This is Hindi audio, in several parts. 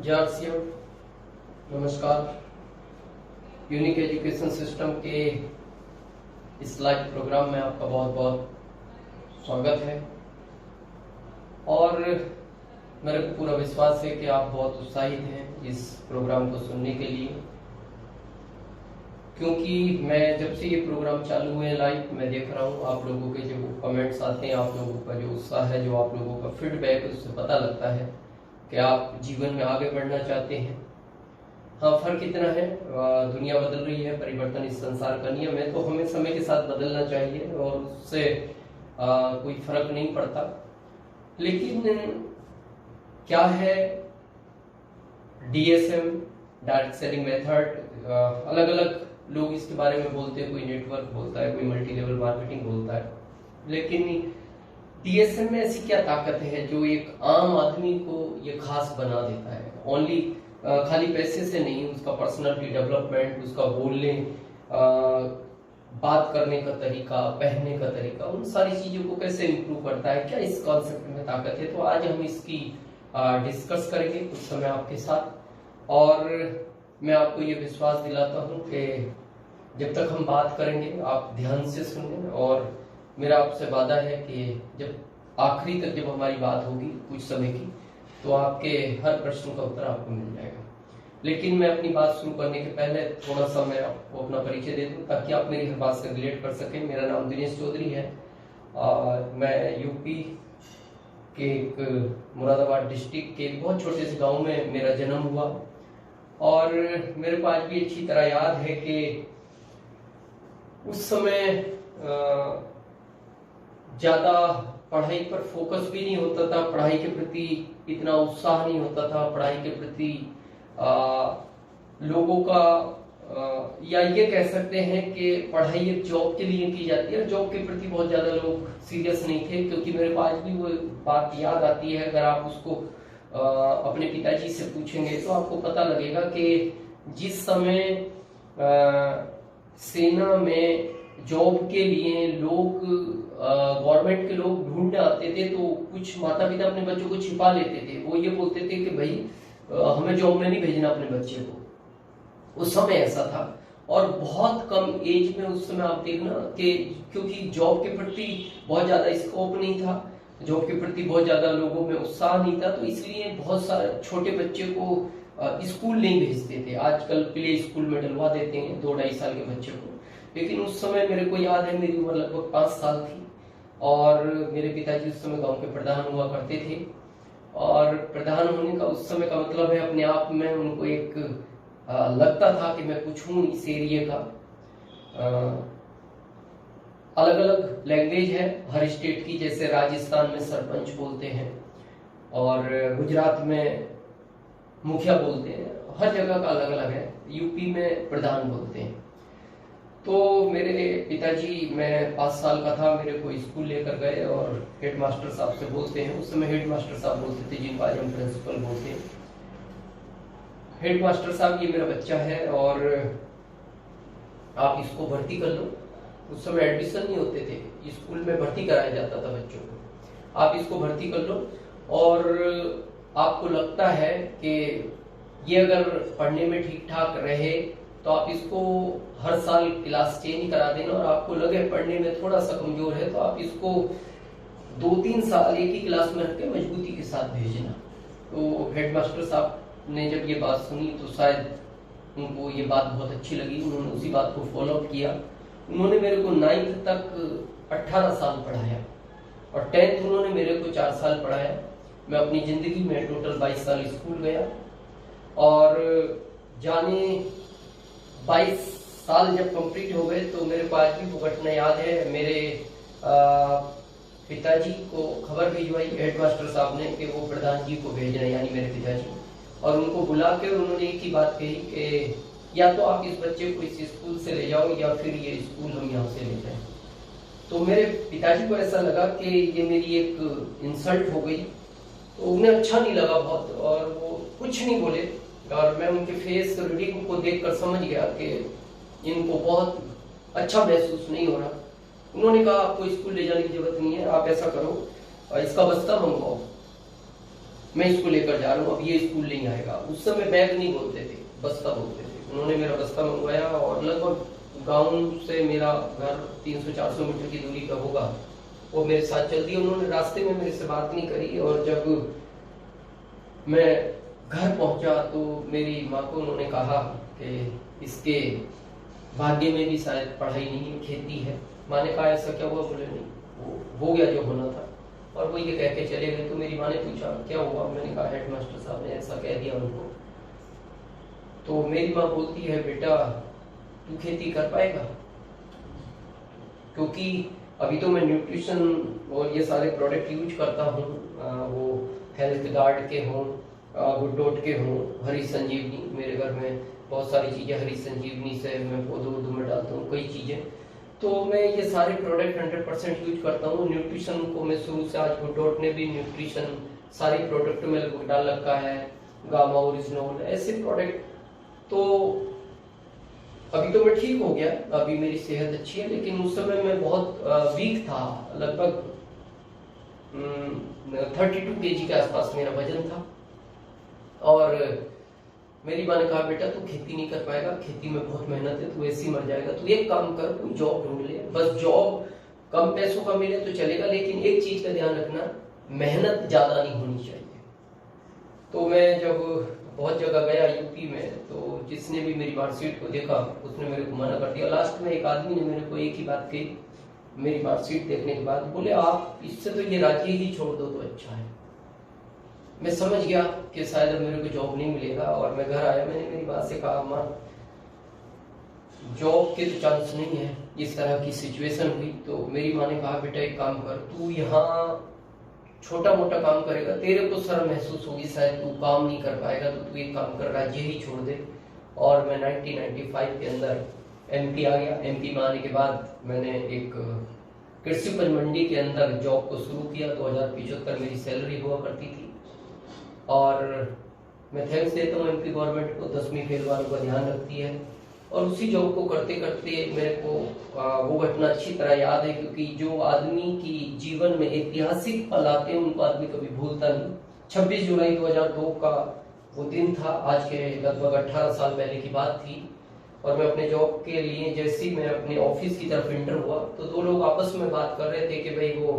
जार्सिया नमस्कार। यूनिक एजुकेशन सिस्टम के इस लाइव प्रोग्राम में आपका बहुत बहुत स्वागत है और मेरे को पूरा विश्वास है कि आप बहुत उत्साहित हैं इस प्रोग्राम को सुनने के लिए, क्योंकि मैं जब से ये प्रोग्राम चालू हुए लाइव मैं देख रहा हूँ आप लोगों के जो कमेंट्स आते हैं, आप लोगों का जो उत्साह है, जो आप लोगों का फीडबैक है, उससे पता लगता है कि आप जीवन में आगे बढ़ना चाहते हैं। हाँ, फर्क इतना है, दुनिया बदल रही है, परिवर्तन इस संसार का नियम है, तो हमें समय के साथ बदलना चाहिए और उससे कोई फर्क नहीं पड़ता। लेकिन क्या है डीएसएम, डायरेक्ट सेलिंग मेथड, अलग अलग लोग इसके बारे में बोलते हैं, कोई नेटवर्क बोलता है, कोई मल्टी लेवल मार्केटिंग बोलता है, लेकिन डीएसएम में ऐसी क्या ताकत है जो एक आम आदमी को ये खास बना देता है? ओनली खाली पैसे से नहीं, उसका पर्सनालिटी डेवलपमेंट, उसका बोलने बात करने का तरीका, पहनने का तरीका, उन सारी चीजों को कैसे इम्प्रूव करता है, क्या इस कॉन्सेप्ट में ताकत है? तो आज हम इसकी डिस्कस करेंगे कुछ समय आपके साथ और मैं आपको ये विश्वास दिलाता हूँ कि जब तक हम बात करेंगे आप ध्यान से सुनें और मेरा आपसे वादा है कि जब आखिरी तक जब हमारी बात होगी कुछ समय की, तो आपके हर प्रश्न का उत्तर आपको मिल जाएगा। लेकिन मैं अपनी बात शुरू करने के पहले थोड़ा सा मैं आपको अपना परिचय दे दूं ताकि आप मेरी हर बात से रिलेट कर सकें। मेरा नाम दिनेश चौधरी है और मैं यूपी के एक मुरादाबाद डिस्ट्रिक्ट के एक बहुत छोटे से गांव में मेरा जन्म हुआ और मेरे को आज भी अच्छी तरह याद है कि उस समय ज्यादा पढ़ाई पर फोकस भी नहीं होता था, पढ़ाई के प्रति इतना उत्साह नहीं होता था, पढ़ाई के प्रति लोगों का या ये कह सकते हैं कि पढ़ाई एक जॉब के लिए की जाती है, जॉब के प्रति बहुत ज्यादा लोग सीरियस नहीं थे। क्योंकि मेरे को आज भी वो बात याद आती है, अगर आप उसको अपने पिताजी से पूछेंगे तो आपको पता लगेगा कि जिस समय सेना में जॉब के लिए लोग गवर्नमेंट के लोग ढूंढने आते थे तो कुछ माता पिता अपने बच्चों को छिपा लेते थे। वो ये बोलते थे कि भाई हमें जॉब में नहीं भेजना अपने बच्चे को। उस समय ऐसा था और बहुत कम एज में उस समय आप देखना कि क्योंकि जॉब के प्रति बहुत ज्यादा स्कोप नहीं था, जॉब के प्रति बहुत ज्यादा लोगों में उत्साह नहीं था, तो इसलिए बहुत सारे छोटे बच्चे को स्कूल नहीं भेजते थे। आजकल प्ले स्कूल में डलवा देते हैं 2-2.5 साल के बच्चे को, लेकिन उस समय मेरे को याद है मेरी उम्र लगभग 5 साल थी और मेरे पिताजी उस समय गांव के प्रधान हुआ करते थे और प्रधान होने का उस समय का मतलब है अपने आप में उनको एक लगता था कि मैं कुछ हूँ इस एरिया का। अलग अलग लैंग्वेज है हर स्टेट की, जैसे राजस्थान में सरपंच बोलते हैं और गुजरात में मुखिया बोलते हैं, हर जगह का अलग अलग है। यूपी में प्रधान बोलते हैं। तो मेरे पिताजी, मैं 5 साल का था, मेरे को स्कूल लेकर गए और हेडमास्टर साहब से बोलते हैं, उस समय हेडमास्टर साहब बोलते थे जिनको आज हम प्रिंसिपल बोलते हैं। हेडमास्टर साहब, ये मेरा बच्चा है और आप इसको भर्ती कर लो। उस समय एडमिशन नहीं होते थे, स्कूल में भर्ती कराया जाता था बच्चों को। आप इसको भर्ती कर लो और आपको लगता है कि ये अगर पढ़ने में ठीक ठाक रहे तो आप इसको हर साल क्लास चेंज करा देना और आपको लगे पढ़ने में थोड़ा सा कमजोर है तो आप इसको 2-3 साल एक ही क्लास में रख के मजबूती के साथ भेजना। तो हेडमास्टर साहब ने जब ये बात सुनी तो शायद उनको ये बात बहुत अच्छी लगी, उन्होंने उसी बात को फॉलो अप किया। उन्होंने मेरे को 9th तक 18 साल पढ़ाया और 10th उन्होंने मेरे को 4 साल पढ़ाया। मैं अपनी जिंदगी में टोटल 22 साल स्कूल गया और जाने 22 साल जब कंप्लीट हो गए तो मेरे को आज भी वो घटना याद है। मेरे पिताजी को खबर भिजवाई हेडमास्टर साहब ने कि वो प्रधान जी को भेज रहे हैं, यानी मेरे पिताजी, और उनको बुला के उन्होंने एक ही बात कही कि या तो आप इस बच्चे को इस स्कूल से ले जाओ या फिर ये स्कूल हम यहाँ से ले जाएं। तो मेरे पिताजी को ऐसा लगा कि ये मेरी एक इंसल्ट हो गई, तो उन्हें अच्छा नहीं लगा बहुत और वो कुछ नहीं बोले और मैं उनके फेस रीडिंग को देखकर समझ गया कि इनको बहुत अच्छा महसूस नहीं हो रहा। उन्होंने कहा आपको स्कूल ले जाने की जरूरत नहीं है, आप ऐसा करो इसका बस्ता मंगवाओ। मैं इसको लेकर जा रहा हूँ, अब ये स्कूल नहीं आएगा। उस समय बैग नहीं बोलते थे, बस्ता बोलते थे। उन्होंने मेरा बस्ता मंगवाया और लगभग गांव से मेरा घर 300-400 मीटर की दूरी का होगा, वो मेरे साथ चल दी। उन्होंने रास्ते में मेरे से बात नहीं करी, और जब मैं घर पहुंचा तो मेरी माँ को उन्होंने कहा कि इसके भाग्य में भी शायद पढ़ाई नहीं है, खेती है। माँ ने कहा ऐसा क्या हुआ? बोले नहीं, वो हो गया जो होना था। और वो ये कह के चले गए। तो मेरी माँ ने पूछा क्या हुआ? मैंने कहा हेडमास्टर साहब ने ऐसा कह दिया उनको। तो मेरी माँ बोलती है बेटा तू खेती कर पाएगा? क्योंकि अभी तो मैं न्यूट्रिशन और ये सारे प्रोडक्ट यूज करता हूँ, वो हेल्थ गार्ड के हों, गुड डॉट के हों, हरी संजीवनी, मेरे घर में बहुत सारी चीजें हरी संजीवनी से मैं पौधों में डालता हूँ, कई चीजें। तो मैं ये सारे प्रोडक्ट 100% यूज करता हूँ। न्यूट्रिशन को मैं शुरू से, आज गुड डॉट ने भी न्यूट्रिशन सारे प्रोडक्ट में लगभग डाल रखा है, गामा ओरिजिनल, ऐसे प्रोडक्ट। तो अभी तो मैं ठीक हो गया, अभी मेरी सेहत अच्छी है, लेकिन उस समय मैं बहुत वीक था। लगभग 32 kg के आसपास मेरा वजन था। और मेरी माँ ने कहा बेटा तू खेती नहीं कर पाएगा, खेती में बहुत मेहनत है, तू ऐसे ही मर जाएगा, तू एक काम कर, कोई जॉब ढूंढ ले। बस जॉब कम पैसों का मिले तो चलेगा, लेकिन एक चीज का ध्यान रखना, मेहनत ज्यादा नहीं होनी चाहिए। तो मैं जब बहुत जगह गया यूपी में, तो जिसने भी मेरी मार्कशीट को देखा उसने मेरे को मना कर दिया। लास्ट में एक आदमी ने मेरे को एक ही बात कही मेरी मार्कशीट देखने के बाद, बोले आप इससे तो ये राज्य ही छोड़ दो तो अच्छा है। मैं समझ गया कि शायद अब मेरे को जॉब नहीं मिलेगा, और मैं घर आया। मैंने मेरी बात से कहा माँ जॉब के तो चांस नहीं है, इस तरह की सिचुएशन हुई। तो मेरी माँ ने कहा बेटा एक काम कर, तू यहाँ छोटा मोटा काम करेगा, तेरे को शर्म महसूस होगी, शायद तू काम नहीं कर पाएगा, तो तू एक काम कर, राज्य ही छोड़ दे। और मैं 1995 के अंदर एमपी आ गया। एमपी में आने के बाद मैंने एक कृषि उपज मंडी के अंदर जॉब को शुरू किया। 2075 मेरी सैलरी हुआ करती थी। और मैं थैंक्स देता हूँ एमपी गवर्नमेंट को, 10वीं फेल वालों का ध्यान रखती है। और उसी जॉब को करते करते मेरे को वो घटना अच्छी तरह याद है, क्योंकि जो आदमी की जीवन में ऐतिहासिक पल आते हैं उनको आदमी कभी भूलता नहीं। 26 जुलाई 2002 का वो दिन था, आज के लगभग 18 साल पहले की बात थी। और मैं अपने जॉब के लिए जैसे ही मैं अपने ऑफिस की तरफ एंटर हुआ, तो दो लोग आपस में बात कर रहे थे कि भाई वो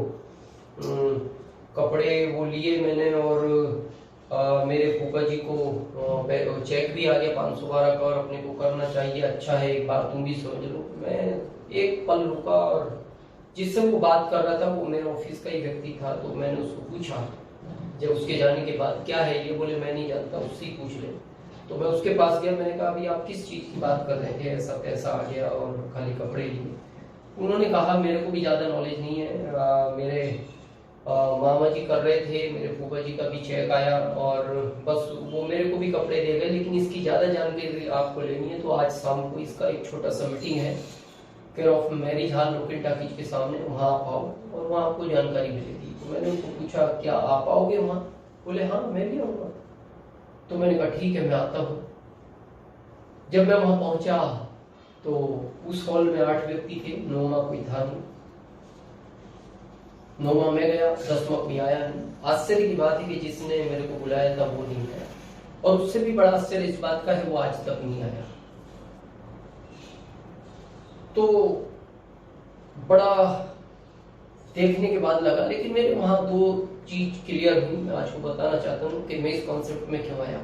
कपड़े वो लिए मैंने, और मेरे फूफा जी को चेक भी आ गया 512 का, और अपने को करना चाहिए, अच्छा है एक बार तुम भी समझ लो। मैं एक पल रुका, और जिससे वो बात कर रहा था वो मेरे ऑफिस का ही व्यक्ति था। तो मैंने उसको पूछा जब उसके जाने के बाद क्या है ये, बोले मैं नहीं जानता, उससे ही पूछ ले। तो मैं उसके पास गया, मैंने कहा अभी आप किस चीज की बात कर रहे थे, ऐसा पैसा आ गया और खाली कपड़े लिए। उन्होंने कहा मेरे को भी ज्यादा नॉलेज नहीं है, मेरे मामा जी कर रहे थे, मेरे फूफा जी का भी चेक आया, और बस वो मेरे को भी कपड़े दे गए, लेकिन इसकी ज्यादा जानकारी आपको लेनी है तो आज शाम को इसका एक छोटा सा मीटिंग है care of marriage hall local talkies के सामने, वहाँ आप आओ और वहाँ आपको जानकारी मिलेगी। तो मैंने उनको पूछा क्या आप आओगे वहाँ? बोले हाँ मैं भी आऊंगा। तो मैंने कहा ठीक है मैं आता हूँ। जब मैं वहां पहुंचा तो उस हॉल में 8 व्यक्ति थे, 9वां कोई था नहीं। 9वां में गया, 10वां कोई आया नहीं। आश्चर्य की बात है कि जिसने मेरे को बुलाया था वो नहीं आया, और उससे भी बड़ा आश्चर्य इस बात का है वो आज तक नहीं आया। तो बड़ा देखने के बाद लगा, लेकिन मेरे वहां 2 चीज क्लियर हुई। मैं आपको बताना चाहता हूँ कि मैं इस कॉन्सेप्ट में क्यों आया।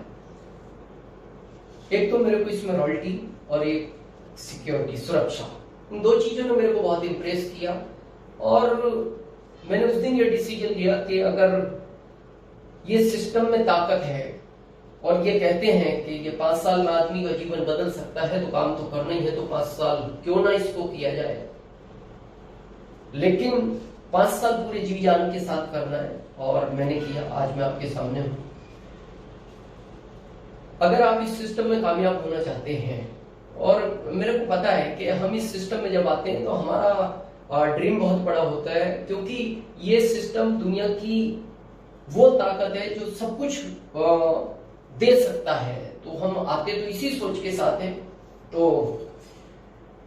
एक तो मेरे को इसमें रॉयल्टी और एक सिक्योरिटी, सुरक्षा, इन 2 चीजों ने मेरे को बहुत इंप्रेस किया। और मैंने उस दिन ये डिसीजन लिया कि अगर ये सिस्टम में ताकत है और ये कहते हैं कि ये 5 साल में आदमी का जीवन बदल सकता है, तो काम तो करना ही है, तो 5 साल क्यों ना इसको किया जाए। लेकिन 5 साल पूरे जी जान के साथ करना है, और मैंने किया। आज मैं आपके सामने हूं। अगर आप इस सिस्टम में कामयाब होना चाहते हैं, और मेरे को पता है कि हम इस सिस्टम में जब आते हैं तो हमारा ड्रीम बहुत बड़ा होता है, क्योंकि ये सिस्टम दुनिया की वो ताकत है जो सब कुछ दे सकता है। तो हम आते तो इसी सोच के साथ हैं। तो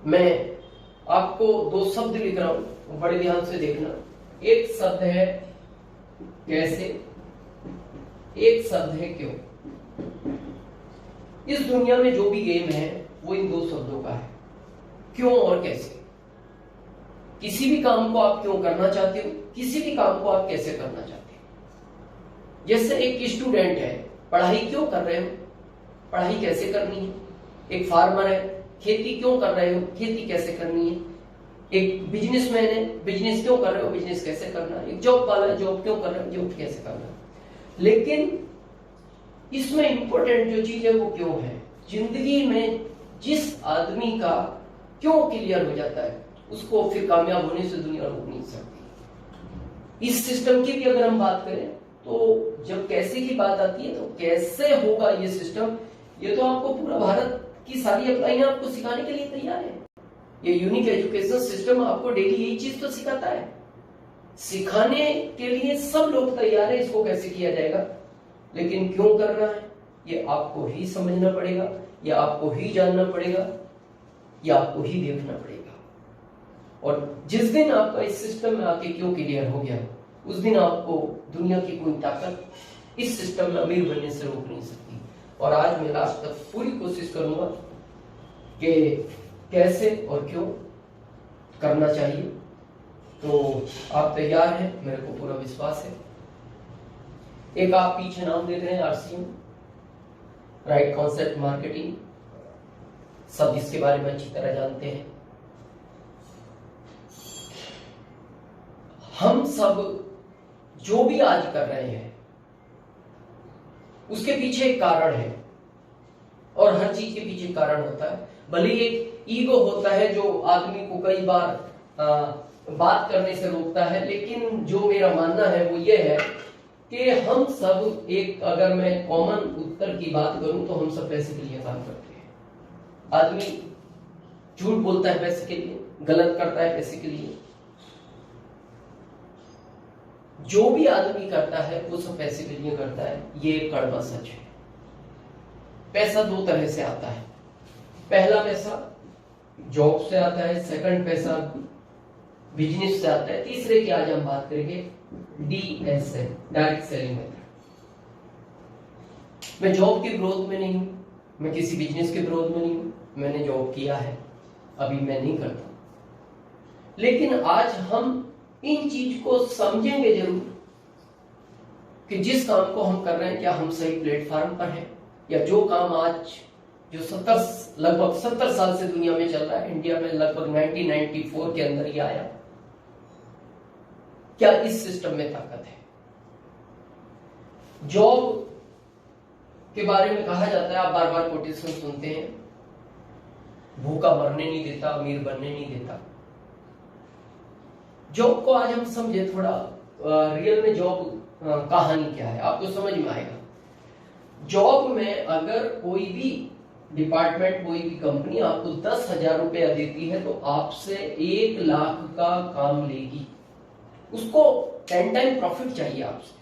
मैं आपको 2 शब्द लिख रहा हूं, बड़े ध्यान से देखना। एक शब्द है कैसे, एक शब्द है क्यों। इस दुनिया में जो भी गेम है वो इन दो शब्दों का है, क्यों और कैसे। किसी भी काम को आप क्यों करना चाहते हो, किसी भी काम को आप कैसे करना चाहते हो। जैसे एक स्टूडेंट है, पढ़ाई क्यों कर रहे हो, पढ़ाई कैसे करनी है। एक फार्मर है, खेती क्यों कर रहे हो, खेती कैसे करनी है। एक बिजनेसमैन है, बिजनेस क्यों कर रहे हो, बिजनेस कैसे करना है। एक जॉब वाला है, जॉब क्यों कर रहे हो, जॉब कैसे करना है। लेकिन इसमें इंपॉर्टेंट जो चीज है वो क्यों है। जिंदगी में जिस आदमी का क्यों क्लियर हो जाता है उसको फिर कामयाब होने से दुनिया रोक नहीं सकती। इस सिस्टम की भी अगर हम बात करें तो जब कैसे की बात आती है तो कैसे होगा ये सिस्टम, ये तो आपको पूरा भारत की सारी अप्लाइयां आपको सिखाने के लिए तैयार है। ये यूनिक एजुकेशन सिस्टम आपको डेली यही चीज तो सिखाता है, सिखाने के लिए सब लोग तैयार है। इसको कैसे किया जाएगा, लेकिन क्यों करना है ये आपको ही समझना पड़ेगा, या आपको ही जानना पड़ेगा, या आपको ही देखना पड़ेगा। और जिस दिन आपका इस सिस्टम में आके क्यों क्लियर हो गया, उस दिन आपको दुनिया की कोई ताकत इस सिस्टम में अमीर बनने से रोक नहीं सकती। और आज मैं लास्ट तक पूरी कोशिश करूंगा कि कैसे और क्यों करना चाहिए। तो आप तैयार हैं, मेरे को पूरा विश्वास है। एक आप पीछे नाम देख रहे हैं RCM, राइट कॉन्सेप्ट मार्केटिंग, सब इसके बारे में अच्छी तरह जानते हैं। हम सब जो भी आज कर रहे हैं उसके पीछे एक कारण है, और हर चीज के पीछे कारण होता है। भले एक ईगो होता है जो आदमी को कई बार बात करने से रोकता है, लेकिन जो मेरा मानना है वो ये है कि हम सब एक, अगर मैं कॉमन उत्तर की बात करूं तो हम सब पैसे के लिए काम करते हैं। आदमी झूठ बोलता है पैसे के लिए, गलत करता है पैसे के लिए। जो भी आदमी करता है वो सब पैसे के लिए करता है, ये कड़वा सच है। पैसा दो तरह से आता है, पहला पैसा जॉब से आता है, सेकंड पैसा बिजनेस से आता है, तीसरे की आज हम बात करेंगे DSM, डायरेक्ट सेलिंग मेथड। मैं जॉब के विरोध में नहीं हूं, मैं किसी बिजनेस के विरोध में नहीं हूं, मैंने जॉब किया है, अभी मैं नहीं करता। लेकिन आज हम इन चीज को समझेंगे जरूर कि जिस काम को हम कर रहे हैं क्या हम सही प्लेटफॉर्म पर हैं, या जो काम आज जो लगभग 70 साल से दुनिया में चल रहा है, इंडिया में लगभग 1994 के अंदर ही आया, क्या इस सिस्टम में ताकत है। जॉब के बारे में कहा जाता है, आप बार बार कोटेशन सुनते हैं, भूखा मरने नहीं देता, अमीर बनने नहीं देता। जॉब को आज हम समझे थोड़ा, रियल में जॉब कहानी क्या है आपको समझ में आएगा। जॉब में अगर कोई भी डिपार्टमेंट, कोई भी कंपनी आपको 10,000 रुपया देती है तो आपसे 1 लाख का काम लेगी, उसको 10 टाइम प्रॉफिट चाहिए आपसे।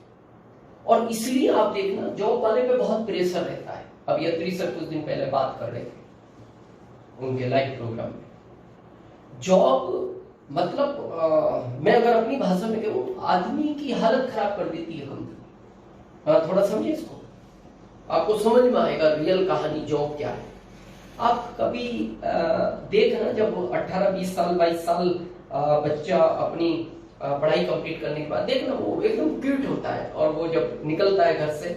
और इसलिए आप देखना जॉब वाले पे बहुत प्रेशर रहता है। अब यत्री सर कुछ दिन पहले बात कर रहे थे उनके लाइव प्रोग्राम में। जॉब मतलब मैं अगर अपनी भाषा में कहूं, आदमी की हालत खराब कर देती है कंपनी। थोड़ा समझिए इसको, आपको समझ में आएगा रियल कहानी जॉब क्या है। आप कभी देखना, जब 18, 20 साल, 22 साल बच्चा अपनी पढ़ाई कंप्लीट करने के बाद देखना वो एकदम क्यूट होता है, और वो जब निकलता है घर से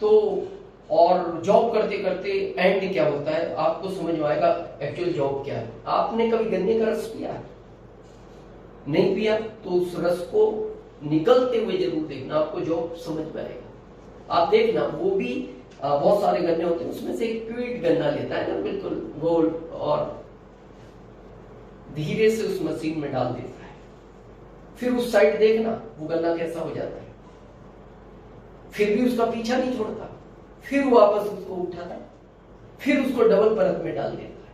तो, और जॉब करते करते एंड क्या होता है आपको समझ में आएगा एक्चुअल जॉब क्या है। आपने कभी गन्ने का रस पिया? नहीं पिया तो उस रस को निकलते हुए जरूर देखना, आपको जॉब समझ में आएगा। आप देखना वो भी बहुत सारे गन्ने होते हैं, उसमें से एक क्विट गन्ना लेता है ना, बिल्कुल गोल, और धीरे से उस मशीन में डाल देता है। फिर उस साइड देखना वो गन्ना कैसा हो जाता है, फिर भी उसका पीछा नहीं छोड़ता, फिर वापस उसको उठाता है, फिर उसको डबल परत में डाल देता है,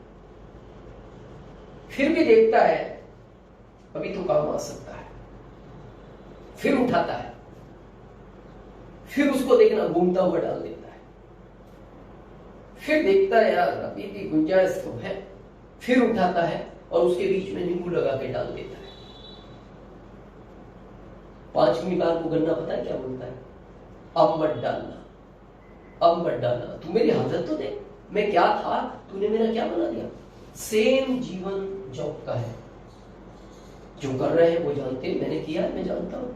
फिर भी देखता है अभी तो काम आ सकता है, फिर उठाता है, फिर उसको देखना घूमता हुआ डाल देता है, फिर देखता है यार अभी भी गुंजाइश तो है, फिर उठाता है और उसके बीच में नींबू लगा के डाल देता है। 5वीं बार वो गन्ना पता है क्या बोलता है? अब मत डालना, अब मत डालना। तू मेरी हालत तो देख, मैं क्या था, तूने मेरा क्या बना दिया। सेम जीवन जॉब का है, जो कर रहे हैं वो जानते हैं, मैंने किया है, मैं जानता हूं।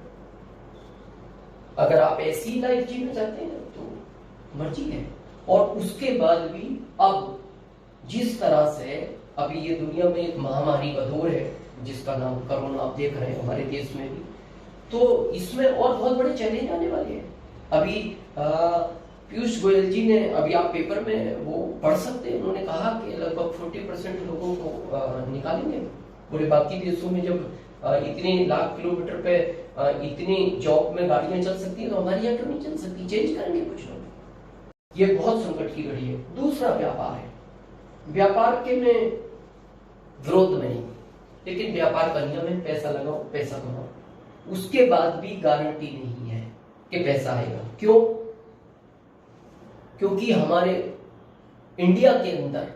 अगर आप ऐसी लाइफ जीना चाहते हैं तो मर्जी है। और उसके बाद भी अब जिस तरह से अभी ये दुनिया में एक महामारी का दौर है जिसका नाम कोरोना, आप देख रहे हैं हमारे देश में भी, तो इसमें और बहुत बड़े चैलेंज आने वाले हैं। अभी पीयूष गोयल जी ने, अभी आप पेपर में वो पढ़ सकते हैं, उन्होंने कहा कि लगभग 40% लोगों को निकालेंगे। पूरे बाकी देशों में जब इतने लाख किलोमीटर पे इतनी जॉब में गाड़ियां चल सकती है तो हमारी यहाँ क्यों नहीं चल सकती। चेंज करेंगे कुछ लोग। ये बहुत संकट की घड़ी है। दूसरा व्यापार है। व्यापार के में विरोध में नहीं, लेकिन व्यापार का नियम है पैसा लगाओ पैसा कमाओ। उसके बाद भी गारंटी नहीं है कि पैसा आएगा। क्यों? क्योंकि हमारे इंडिया के अंदर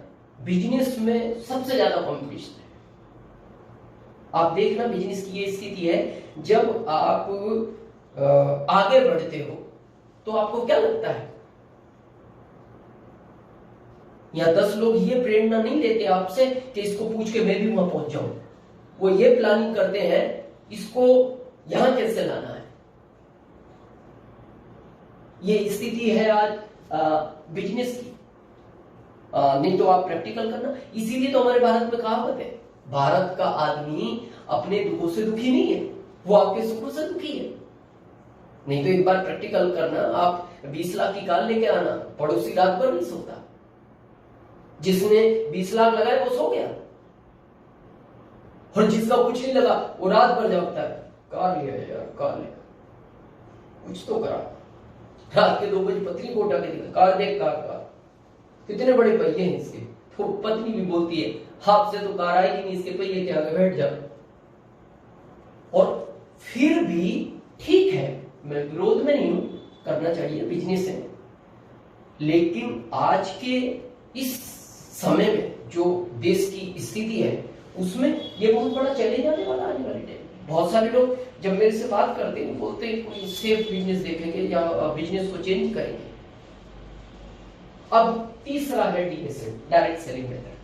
बिजनेस में सबसे ज्यादा कंपटीशन है। आप देखना बिजनेस की ये स्थिति है, जब आप आगे बढ़ते हो तो आपको क्या लगता है, या 10 लोग ये प्रेरणा नहीं लेते आपसे कि इसको पूछ के मैं भी वहां पहुंच जाऊं। वो ये प्लानिंग करते हैं इसको यहां कैसे लाना है। ये स्थिति है आज बिजनेस की। नहीं तो आप प्रैक्टिकल करना। इसीलिए तो हमारे भारत में कहावत है, भारत का आदमी अपने दुखों से दुखी नहीं है, वो आपके सुखों से दुखी है। नहीं तो एक बार प्रैक्टिकल करना, आप 20 लाख की कार लेके आना, पड़ोसी रात भर नहीं सोता। जिसने 20 लाख लगाए वो सो गया, और जिसका कुछ नहीं लगा वो रात भर जागता है। कार लिया यार, कार लिया, कुछ तो करा। रात के 2 बजे पत्नी को उठा के दिखा, कार देख, कार कार, कितने बड़े पहिए हैं इसके। तो पत्नी भी बोलती है, आपसे तो कार आएगी नहीं, इसके पहिए के आगे बैठ जा। और फिर भी ठीक है, मैं विरोध में नहीं हूं, करना चाहिए, बिजनेस है। लेकिन आज के इस समय में जो देश की स्थिति है उसमें ये बहुत बड़ा चैलेंज आने वाला, आने वाले टाइम। बहुत सारे लोग जब मेरे से बात करते हैं बोलते हैं कोई सेफ बिजनेस देखेंगे या बिजनेस को चेंज करेंगे। अब तीसरा है डीएसएम, डायरेक्ट सेलिंग मेथड।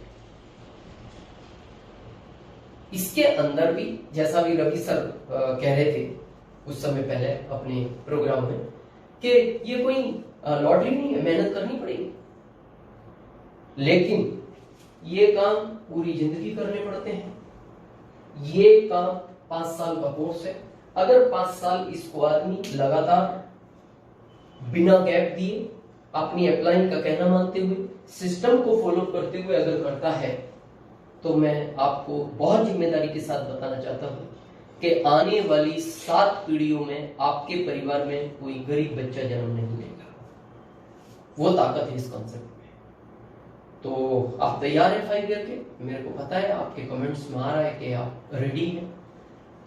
इसके अंदर भी जैसा भी रवि सर कह रहे थे कुछ समय पहले अपने प्रोग्राम में कि ये कोई लॉटरी नहीं है, मेहनत करनी पड़ेगी। लेकिन ये काम पूरी जिंदगी करने पड़ते हैं। ये काम 5 साल का कोर्स है। अगर 5 साल इसको आदमी लगातार बिना गैप दिए अपनी अपलाइन का कहना मानते हुए सिस्टम को फॉलो करते हुए अगर करता है तो मैं आपको बहुत जिम्मेदारी के साथ बताना चाहता हूं कि आने वाली 7 पीढ़ियों में आपके परिवार में कोई गरीब बच्चा जन्म नहीं लेगा। वो ताकत है इस कॉन्सेप्ट में। तो आप तैयार हैं 5 ईयर के? मेरे को पता है आपके कमेंट्स में आ रहा है कि आप रेडी हैं।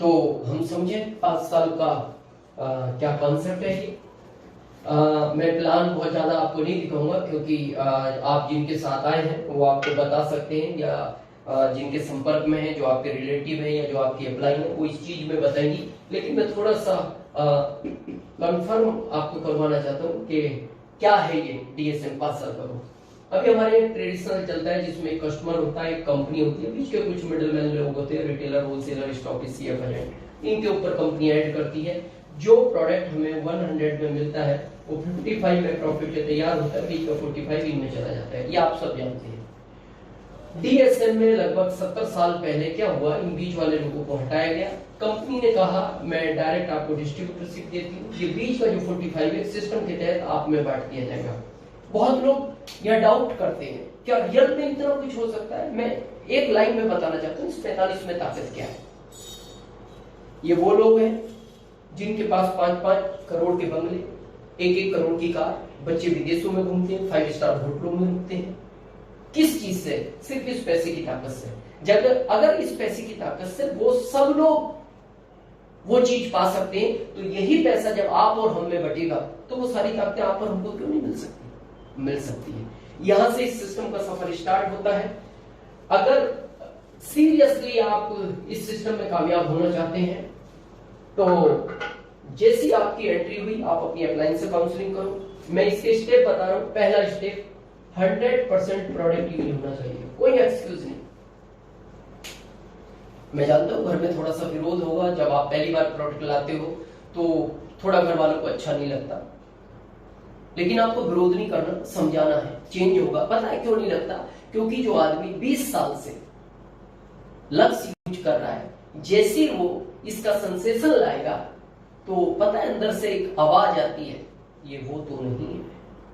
तो हम समझें 5 साल का क्या कॉन्सेप्ट है ये। मैं प्लान बहुत ज्यादा आपको नहीं दिखाऊंगा क्योंकि आप जिनके साथ आए हैं वो आपको बता सकते हैं, या जिनके संपर्क में है, जो आपके रिलेटिव है या जो आपकी अप्लाई है, वो इस चीज में बताएंगी। लेकिन मैं थोड़ा सा कंफर्म आपको करवाना चाहता हूँ कि क्या है ये डीएसएम 5 साल का कोर्स। अभी हमारे ट्रेडिशनल चलता है जिसमें एक कस्टमर होता है, एक कंपनी होती है, बीच के कुछ मिडलमैन लोग होते हैं, retailer, wholesaler, stockist, CF agent. इनके ऊपर कंपनी ऐड करती है। जो प्रोडक्ट हमें 100 में मिलता है वो 55 में प्रॉफिट से तैयार होता है, बीच का 45 इनमें चला जाता है। ये आप सब जानते हैं। डीएसएम में लगभग 70 साल पहले क्या हुआ, इन बीच वाले लोगों को हटाया गया। कंपनी ने कहा मैं डायरेक्ट आपको डिस्ट्रीब्यूटरशिप देती हूँ, ये बीच का जो 45 है सिस्टम के तहत आप में बांट दिया जाएगा। बहुत लोग यह डाउट करते हैं क्या रियल में इतना कुछ हो सकता है। मैं एक लाइन में बताना चाहता हूँ इस 45 में ताकत क्या है। ये वो लोग हैं जिनके पास 5-5 करोड़ के बंगले, 1-1 करोड़ की कार, बच्चे विदेशों में घूमते हैं, 5 स्टार होटलों में रुकते हैं। किस चीज से? सिर्फ इस पैसे की ताकत से। जब अगर इस पैसे की ताकत से वो सब लोग वो चीज पा सकते हैं, तो यही पैसा जब आप और हम में बटेगा तो वो सारी ताकतें आप और हमको क्यों नहीं मिल सकती? मिल सकती है। यहां से इस सिस्टम का सफर स्टार्ट होता है। अगर सीरियसली आप इस सिस्टम में कामयाब होना चाहते हैं तो जैसी आपकी एंट्री हुई आप अपनी अप्लायंस से काउंसलिंग करो। मैं इसके स्टेप बता रहा हूं। पहला स्टेप 100% प्रोडक्ट यूज होना चाहिए, कोई एक्सक्यूज नहीं। मैं जानता हूं घर में थोड़ा सा विरोध होगा, जब आप पहली बार प्रोडक्ट लाते हो तो थोड़ा घर वालों को अच्छा नहीं लगता, लेकिन आपको विरोध नहीं करना, समझाना है, चेंज होगा। पता है क्यों नहीं लगता? क्योंकि जो आदमी 20 साल से लक्स यूज कर रहा है, जैसे वो इसका सेंसेशन लाएगा तो पता है अंदर से एक आवाज आती है, ये वो तो नहीं है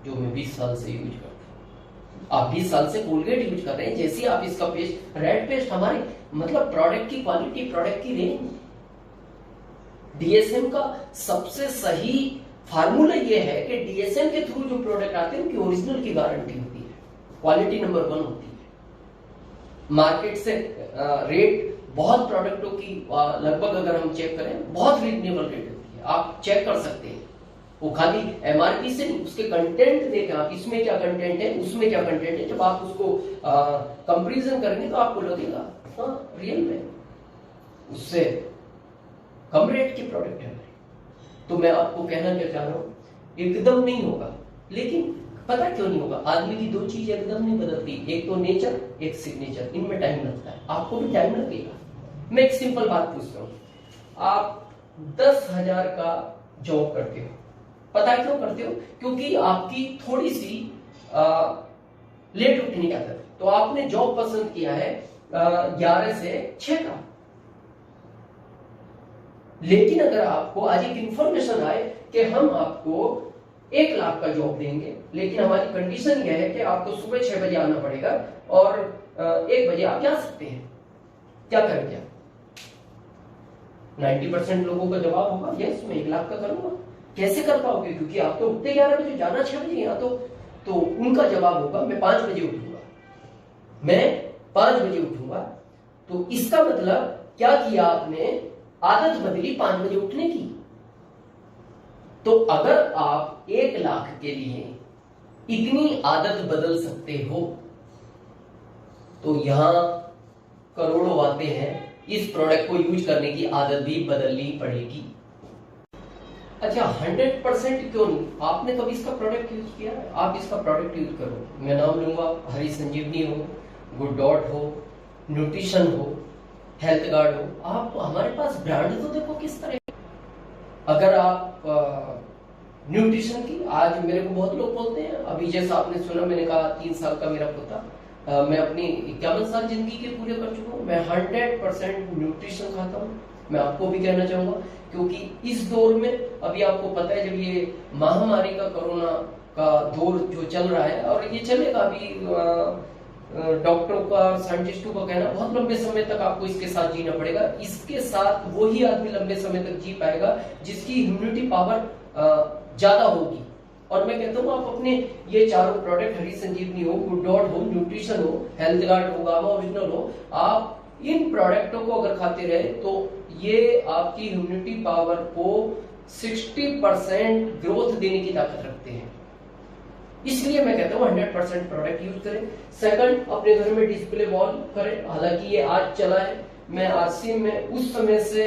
जो मैं 20 साल से यूज करता हूं। आप 20 साल से कोलगेट यूज कर रहे हैं, जैसे आप इसका पेस्ट, रेड पेस्ट, हमारे मतलब प्रोडक्ट की क्वालिटी, प्रोडक्ट की रेंज, डीएसएम का सबसे सही फार्मूला ये है कि डीएसएम के थ्रू जो प्रोडक्ट आते हैं उनकी ओरिजिनल की गारंटी होती है, क्वालिटी नंबर 1 होती है। मार्केट से रेट बहुत प्रोडक्टों की लगभग अगर हम चेक करें बहुत रीजनेबल रेट होती है, आप चेक कर सकते हैं। वो खाली एमआरपी से नहीं, उसके कंटेंट देखें आप, इसमें क्या कंटेंट है, उसमें क्या कंटेंट है। जब आप उसको कंपैरिजन करेंगे तो आपको लगेगा हाँ रियल में उससे कम रेट की प्रोडक्ट है। तो मैं आपको कहना क्या चाह रहा हूं, एकदम नहीं होगा, लेकिन पता क्यों नहीं होगा? आदमी की 2 चीज एकदम नहीं बदलती, एक तो नेचर, एक सिग्नेचर, इनमें टाइम लगता है, आपको भी टाइम लगेगा। मैं एक सिंपल बात पूछता हूं, आप 10,000 का जॉब करते हो, पता क्यों करते हो? क्योंकि आपकी थोड़ी सी लेट उठने की आदत है, तो आपने जॉब पसंद किया है 11 से 6 का। लेकिन अगर आपको आज एक इंफॉर्मेशन आए कि हम आपको 1 लाख का जॉब देंगे, लेकिन हमारी कंडीशन यह है कि आपको सुबह 6 बजे आना पड़ेगा और 1 बजे आप जा सकते हैं, क्या करेंगे आप? 90% लोगों का जवाब होगा यस मैं 1 लाख का करूंगा। कैसे कर पाओगे? क्योंकि आप तो उठते 11 बजे, जाना 6 बजे यहाँ तो उनका जवाब होगा मैं 5 बजे उठूंगा, मैं 5 बजे उठूंगा। तो इसका मतलब क्या किया आपने? आदत बदली 5 बजे उठने की। तो अगर आप 1 लाख के लिए इतनी आदत बदल सकते हो तो यहां करोड़ों बातें हैं, इस प्रोडक्ट को यूज करने की आदत भी बदलनी पड़ेगी। अच्छा 100% क्यों नहीं? आपने कभी इसका प्रोडक्ट यूज किया है? आप इसका प्रोडक्ट यूज करो। मैं नाम लूंगा, हरी संजीवनी हो, गुड डॉट हो, न्यूट्रिशन हो, हेल्थ गार्ड हो। आप हमारे पास ब्रांड तो देखो किस तरह। अगर आप न्यूट्रिशन की, आज मेरे को बहुत लोग बोलते हैं, अभी जैसा आपने सुना मैंने कहा 3 साल का मेरा पोता, मैं अपनी 51 साल जिंदगी के पूरे कर चुका हूँ, मैं 100% न्यूट्रिशन खाता हूँ। मैं आपको भी कहना चाहूंगा क्योंकि इस दौर में अभी आपको पता है जब ये महामारी का कोरोना का दौर जो चल रहा है और ये चलेगा अभी, डॉक्टरों का, साइंटिस्टों का कहना बहुत लंबे समय तक आपको इसके साथ जीना पड़ेगा। इसके साथ वही आदमी लंबे समय तक जी पाएगा जिसकी इम्यूनिटी पावर ज्यादा होगी। और मैं कहता हूँ आप अपने ये चारों प्रोडक्ट, हरी संजीवनी हो, गुड डॉट हो, न्यूट्रिशन हो, हेल्थ गार्ड हो, गामा ओरिजिनल हो, आप इन प्रोडक्टों को अगर खाते रहे तो ये आपकी इम्यूनिटी पावर को 60% ग्रोथ देने की ताकत रखते हैं। इसलिए मैं कहता हूँ 100% प्रोडक्ट यूज करें। सेकंड, अपने घर में डिस्प्ले वॉल करें। हालांकि ये आज चला है, मैं आरसी में उस समय से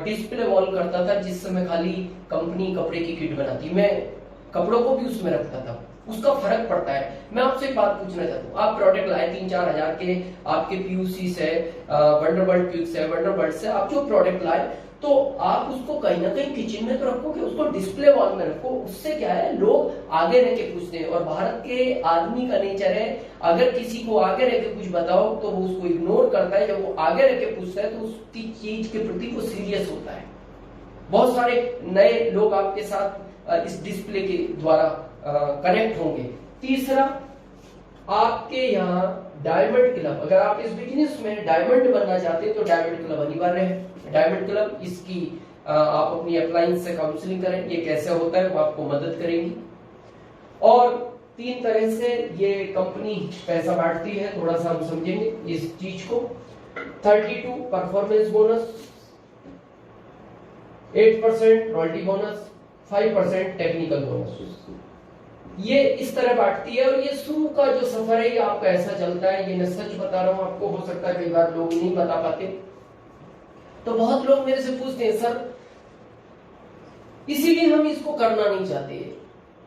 डिस्प्ले वॉल करता था जिस समय खाली कंपनी कपड़े की किट बनाती, मैं कपड़ों को भी उसमें रखता था, उसका फर्क पड़ता है। मैं आपसे एक बात पूछना चाहता हूँ, आप प्रोडक्ट लाए 3-4 हजार के, आपके पीयूसी से, वंडरबर्ड क्विक से, वंडरबर्ड से आप जो प्रोडक्ट लाए, तो आप उसको कहीं ना कहीं किचन में तो रखोगे, उसको डिस्प्ले वॉल में रखो। उससे क्या है, लोग आगे रह के पूछते हैं, और भारत के आदमी का नेचर है, अगर किसी को आगे रह के कुछ बताओ तो वो उसको इग्नोर करता है, जब वो आगे रह के पूछता है तो उसकी चीज के प्रति वो सीरियस होता है। बहुत सारे नए लोग आपके साथ इस डिस्प्ले के द्वारा कनेक्ट होंगे। तीसरा, आपके यहाँ डायमंड क्लब, अगर आप इस बिजनेस में डायमंड बनना चाहते हैं तो डायमंड क्लब अनिवार्य है। डायमंड क्लब, इसकी आप अपनी अप्लायंस से काउंसलिंग करें, ये कैसे होता है वो आपको मदद करेगी। और 3 तरह से ये कंपनी पैसा बांटती है, थोड़ा सा हम समझेंगे इस चीज को। 32 performance bonus, 8% royalty bonus, 5% technical bonus. ये इस तरह बांटती है। और ये शुरू का जो सफर है ये आपका ऐसा चलता है, ये मैं सच बता रहा हूं आपको, हो सकता है कई बार लोग नहीं बता पाते। तो बहुत लोग मेरे से पूछते हैं, सर इसीलिए हम इसको करना नहीं चाहते।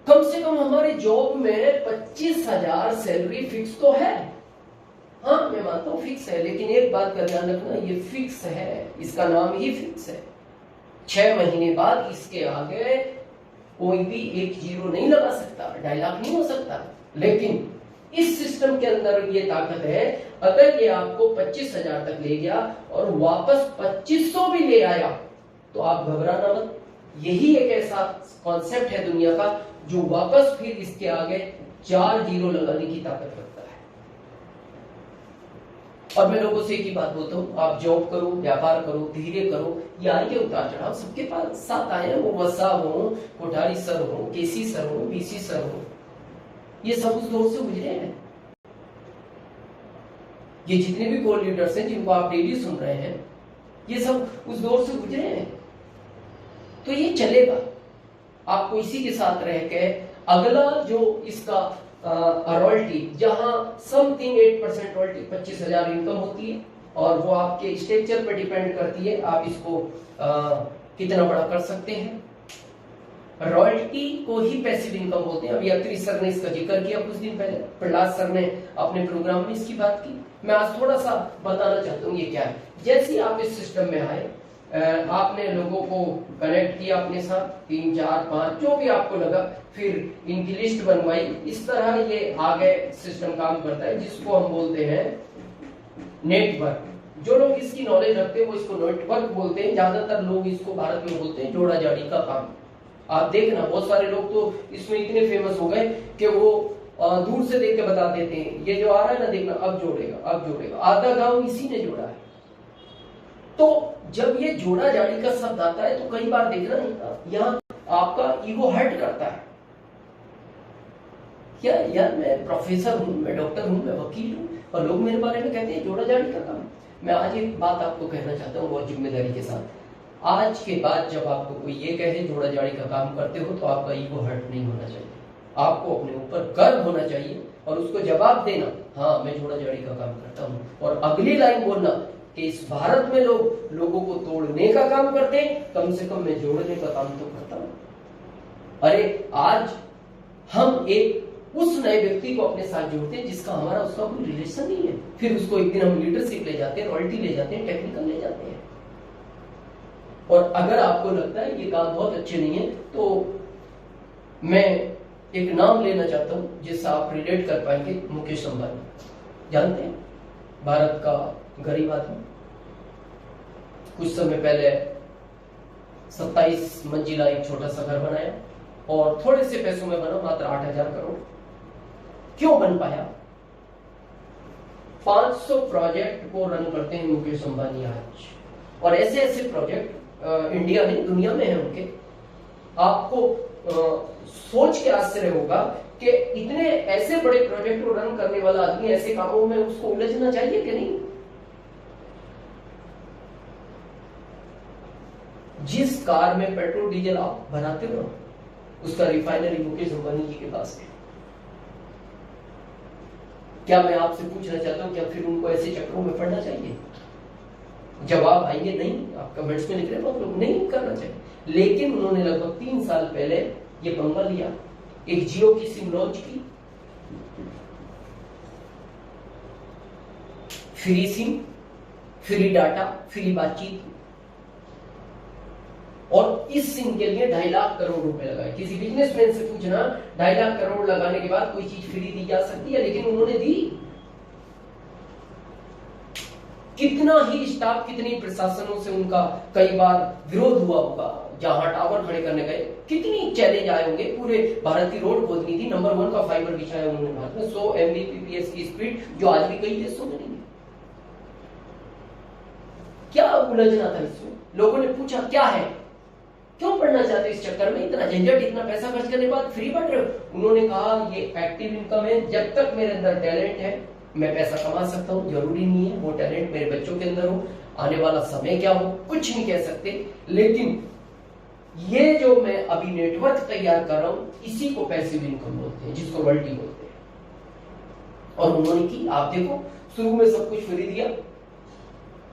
कम से कम हमारे जॉब में 25,000 सैलरी फिक्स तो है। हाँ, मैं मानता हूं फिक्स है, लेकिन एक बात का ध्यान रखना, ये फिक्स है, इसका नाम ही फिक्स है। 6 महीने बाद इसके आगे कोई भी एक जीरो नहीं लगा सकता, डायलॉग नहीं हो सकता। लेकिन इस सिस्टम के अंदर ये ताकत है, अगर ये आपको 25,000 तक ले गया और वापस 2500 भी ले आया तो आप घबराना मत। यही एक ऐसा कॉन्सेप्ट है दुनिया का जो वापस फिर इसके आगे 4 जीरो लगाने की ताकत रखता है। और मैं लोगों से एक ही बात बोलता हूं, आप जॉब करो, व्यापार करो, धीरे करो, ये आएंगे उतार चढ़ाव, सबके पास साथ आए हैं, वो वसा हो, कोठारी सर हो, केसी सर हो, बीसी सर हो, ये सब उस दौर से गुजरे हैं। ये जितने भी कोर लीडर्स हैं जिनको आप डेली सुन रहे हैं, ये सब उस दौर से गुजरे हैं। तो ये चलेगा, आपको इसी के साथ रह के अगला जो इसका रॉयल्टी, जहां समथिंग 8% रॉयल्टी 25,000 इनकम होती है और वो आपके स्ट्रक्चर पर डिपेंड करती है, आप इसको कितना बड़ा कर सकते हैं। रॉयल्टी को ही पैसिव इनकम बोलते हैं। अभी अत्री सर ने इसका जिक्र किया कुछ दिन पहले, प्रहलाद सर ने अपने प्रोग्राम में इसकी बात की। मैं आज थोड़ा सा बताना चाहता हूँ ये क्या है। जैसे आप इस सिस्टम में आए, आपने लोगों को कनेक्ट किया अपने साथ, 3, 4, 5 जो भी आपको लगा, फिर इनकी लिस्ट बनवाई, इस तरह ये आगे सिस्टम काम करता है, जिसको हम बोलते हैं नेटवर्क। जो लोग इसकी नॉलेज रखते हैं वो इसको नेटवर्क बोलते हैं। ज्यादातर लोग इसको भारत में बोलते हैं जोड़ा जाड़ी का काम। आप देखना, बहुत सारे लोग तो इसमें इतने फेमस हो गए कि वो दूर से देख के बता देते हैं, ये जो आ रहा है ना, देखना अब जोड़ेगा, अब जोड़ेगा। आधा गांव इसी ने जोड़ा है। तो जब ये जोड़ा जाड़ी का शब्द आता है तो कई बार देखना यहाँ आपका ईगो हर्ट करता है। क्या यार, मैं प्रोफेसर हूँ, मैं डॉक्टर हूँ, मैं वकील हूँ, और लोग मेरे बारे में कहते हैं जोड़ा जाड़ी का काम। मैं आज एक बात आपको कहना चाहता हूँ बहुत जिम्मेदारी के साथ, आज के बाद जब आपको कोई ये कहे जोड़ा जाड़ी का काम करते हो तो आपका ईगो हर्ट नहीं होना चाहिए। आपको अपने ऊपर गर्व होना चाहिए और उसको जवाब देना, हाँ मैं जोड़ा जाड़ी का काम करता हूँ। और अगली लाइन बोलना कि इस भारत में लोग लोगों को तोड़ने का काम करते हैं, कम से कम मैं जोड़ने का काम तो करता हूँ। अरे आज हम एक उस नए व्यक्ति को अपने साथ जोड़ते हैं जिसका हमारा उसका कोई रिलेशन नहीं है, फिर उसको एक दिन हम लीडरशिप ले जाते हैं, रॉयल्टी ले जाते हैं, टेक्निकल ले जाते हैं। और अगर आपको लगता है ये काम बहुत अच्छे नहीं है तो मैं एक नाम लेना चाहता हूं जिससे आप रिलेट कर पाएंगे। मुकेश अंबानी, जानते हैं, भारत का गरीब आदमी, कुछ समय पहले 27 मंजिला एक छोटा सा घर बनाया और थोड़े से पैसों में बना, मात्र 8,000 करोड़। क्यों बन पाया? 500 प्रोजेक्ट को रन करते हैं मुकेश अंबानी आज, और ऐसे ऐसे प्रोजेक्ट इंडिया में, दुनिया में है उनके। आपको सोच के आश्चर्य होगा कि इतने ऐसे बड़े प्रोजेक्ट को रन करने वाला आदमी ऐसे कामों में उसको उलझना चाहिए कि नहीं? जिस कार में पेट्रोल डीजल आप भराते हो उसका रिफाइनरी मुकेश अंबानी जी के पास है। क्या मैं आपसे पूछना चाहता हूं, क्या फिर उनको ऐसे चक्रों में पड़ना चाहिए? जवाब आएंगे नहीं, आप कमेंट्स में लिख रहे हो, लोग नहीं करना चाहिए। लेकिन उन्होंने लगभग 3 साल पहले ये पंगा लिया, एक जियो की सिम लॉन्च की, free SIM, free data, free बातचीत, और इस सिम के लिए 2.5 लाख करोड़ रुपए लगाए। किसी बिजनेसमैन से पूछना, 2.5 लाख करोड़ लगाने के बाद कोई चीज फ्री दी जा सकती है? लेकिन उन्होंने दी। कितना ही स्टाफ, कितनी प्रशासनों से उनका कई बार विरोध हुआ होगा, जहां टावर खड़े करने गए कितनी चैलेंज आए होंगे। पूरे भारत की रोड खोदनी थी, नंबर 1 का फाइबर बिछाया उन्होंने भारत में, 100 Mbps की स्पीड, जो आज भी कई देशों में नहीं है। क्या उलझना था इसमें? लोगों ने पूछा क्या है, क्यों पढ़ना चाहते इस चक्कर में, इतना झंझट, इतना पैसा खर्च करने के बाद फ्री पढ़ रहे हो? उन्होंने कहा ये एक्टिव इनकम है, जब तक मेरे अंदर टैलेंट है मैं पैसा कमा सकता हूँ। जरूरी नहीं है वो टैलेंट मेरे बच्चों के अंदर हो, आने वाला समय क्या हो कुछ नहीं कह सकते, लेकिन ये जो मैं अभी नेटवर्क तैयार कर रहा हूं इसी को पैसिव इनकम बोलते हैं, जिसको रॉयल्टी बोलते हैं। और उन्होंने की, आप देखो शुरू में सब कुछ फ्री दिया,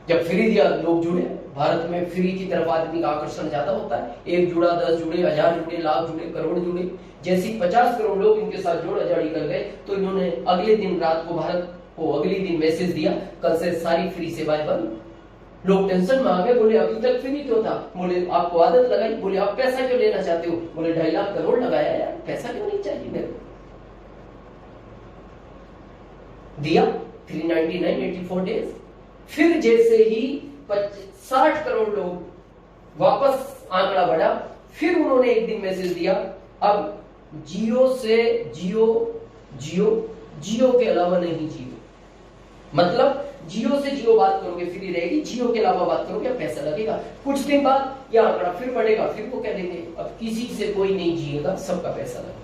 जब फ्री दिया लोग जुड़े, भारत में फ्री की तरफ आदमी का आकर्षण ज्यादा होता है। 1 जुड़ा, 10 जुड़े, 1000 जुड़े, लाख जुड़े, करोड़ जुड़े, जैसे 50 करोड़ लोग इनके साथ जोड़ाजाड़ी कर गए तो इन्होंने अगले दिन रात को भारत को अगले दिन मैसेज दिया, कल से सारी फ्री सेवाएं बंद। लोग टेंशन में आ गए, बोले अभी तक फ्री क्यों था? बोले आपको आदत लगाई। बोले आप पैसा क्यों लेना चाहते हो? बोले 2.5 लाख करोड़ लगाया यार, पैसा क्यों नहीं चाहिए मेरे को? दिया 399 84 डेज। फिर जैसे ही 60 करोड़ लोग वापस आंकड़ा बढ़ा, फिर उन्होंने एक दिन मैसेज दिया, अब जियो से जियो के अलावा नहीं जियो। मतलब जियो से जियो बात करोगे फ्री रहेगी, जियो के अलावा बात करोगे पैसा लगेगा। कुछ दिन बाद यह आंकड़ा फिर बढ़ेगा, फिर वो कह देंगे अब किसी से कोई नहीं जिएगा, सबका पैसा लगेगा।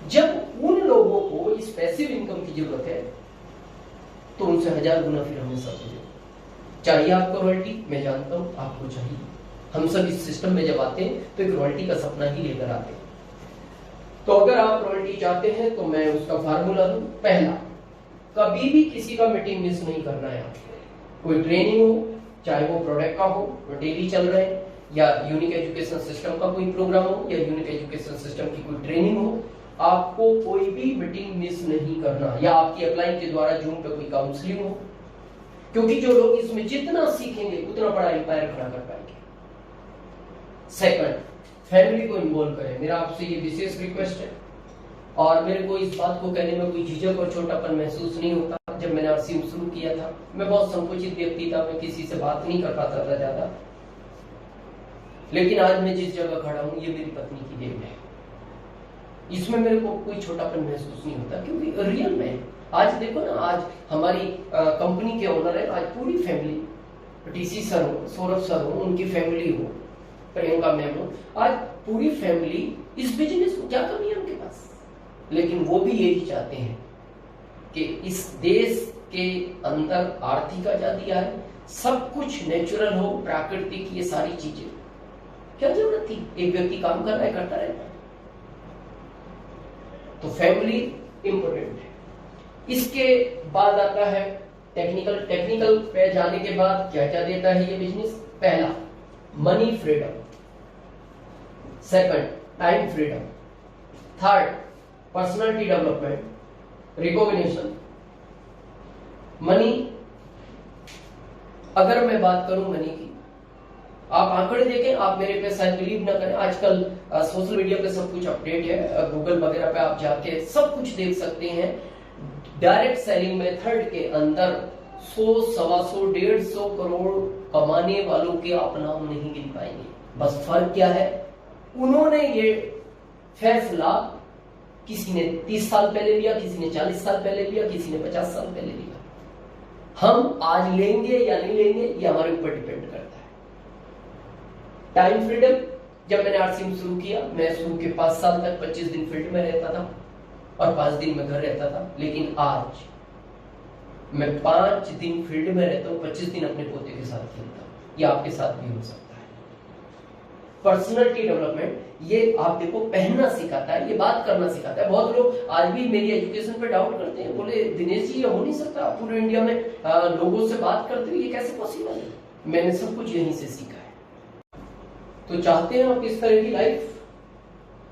जब उन लोगों को इस पैसिव इनकम की जरूरत है तो उनसे 1000 गुना फिर हमें सब चाहिए। आपको रॉयल्टी, मैं जानता हूं आपको चाहिए। हम सब इस सिस्टम में जब आते हैं तो एक रॉयल्टी का सपना ही लेकर आते हैं। तो अगर आप रॉयल्टी चाहते हैं तो मैं उसका फार्मूला दूं। पहला, कभी भी किसी का मीटिंग मिस नहीं करना है। कोई ट्रेनिंग हो, चाहे वो प्रोडक्ट का हो, वो डेली चल रहे हैं, या यूनिक एजुकेशन सिस्टम का कोई प्रोग्राम हो, या यूनिक एजुकेशन सिस्टम की कोई ट्रेनिंग हो, आपको कोई भी मीटिंग मिस नहीं करना। या आपकी अपलाइन के द्वारा जूम पे कोई काउंसलिंग हो, क्योंकि जो लोग इसमें जितना सीखेंगे उतना बड़ा एम्पायर खड़ा कर पाएंगे। सेकंड, फैमिली को इन्वॉल्व करें। मेरा आपसे ये विशेष रिक्वेस्ट है, और मेरे को इस बात को कहने में कोई झिझक और छोटापन महसूस नहीं होता। जब मैंने आरसीएम शुरू किया था, मैं बहुत संकुचित व्यक्ति था, मैं किसी से बात नहीं कर पाता था ज्यादा। लेकिन आज मैं जिस जगह खड़ा हूं, ये मेरी पत्नी की देन है। इसमें मेरे को कोई छोटापन महसूस नहीं होता, क्योंकि रियल में आज देखो ना, आज हमारी कंपनी के ओनर है, आज पूरी फैमिली, टीसी सर हो, सौरभ सर हो, उनकी फैमिली हो, प्रियंका मैम हो, आज पूरी फैमिली इस बिजनेस में, क्या कमी है उनके पास? लेकिन वो भी यही चाहते हैं कि इस देश के अंदर आर्थिक आजादी आए, सब कुछ नेचुरल हो, प्राकृतिक, ये सारी चीजें। क्या जरूरत थी? एक व्यक्ति काम कर रहा है, करता रहता है। तो फैमिली इंपॉर्टेंट है। इसके बाद आता है टेक्निकल पे जाने के बाद क्या क्या देता है ये बिजनेस? पहला, money freedom. Second, time freedom. Third, personality development, recognition. Money, अगर मैं बात करूं मनी की, आप आंकड़े देखें, आप मेरे पे शायद बिलीव ना करें, आजकल सोशल मीडिया पे सब कुछ अपडेट है, गूगल वगैरह पे आप जाके सब कुछ देख सकते हैं। डायरेक्ट सेलिंग मेथड के अंदर 100, 125, 150 करोड़ कमाने वालों के आप नाम नहीं गिन पाएंगे। बस फर्क क्या है? उन्होंने ये फैसला किसी ने 30 साल पहले लिया, किसी ने 40 साल पहले लिया, किसी ने 50 साल पहले लिया। हम आज लेंगे या नहीं लेंगे, ये हमारे ऊपर डिपेंड करता है। टाइम फ्रीडम, जब मैंने आरसीएम शुरू किया, मैं शुरू के 5 साल तक 25 दिन फील्ड में रहता था और 5 दिन में घर रहता था। लेकिन आज मैं 5 दिन फील्ड में रहता हूँ, 25 दिन अपने पोते के साथ खेलता हूँ। ये आपके साथ भी हो सकता है। पर्सनालिटी डेवलपमेंट, ये आप देखो पहनना सिखाता है, ये बात करना सिखाता है। बहुत लोग आज भी मेरी एजुकेशन पे डाउट करते हैं, बोले दिनेश जी ये हो नहीं सकता, पूरे इंडिया में लोगों से बात करते हुए ये कैसे पॉसिबल है? मैंने सब कुछ यहीं से सीखा है। तो चाहते हैं आप इस तरह की लाइफ,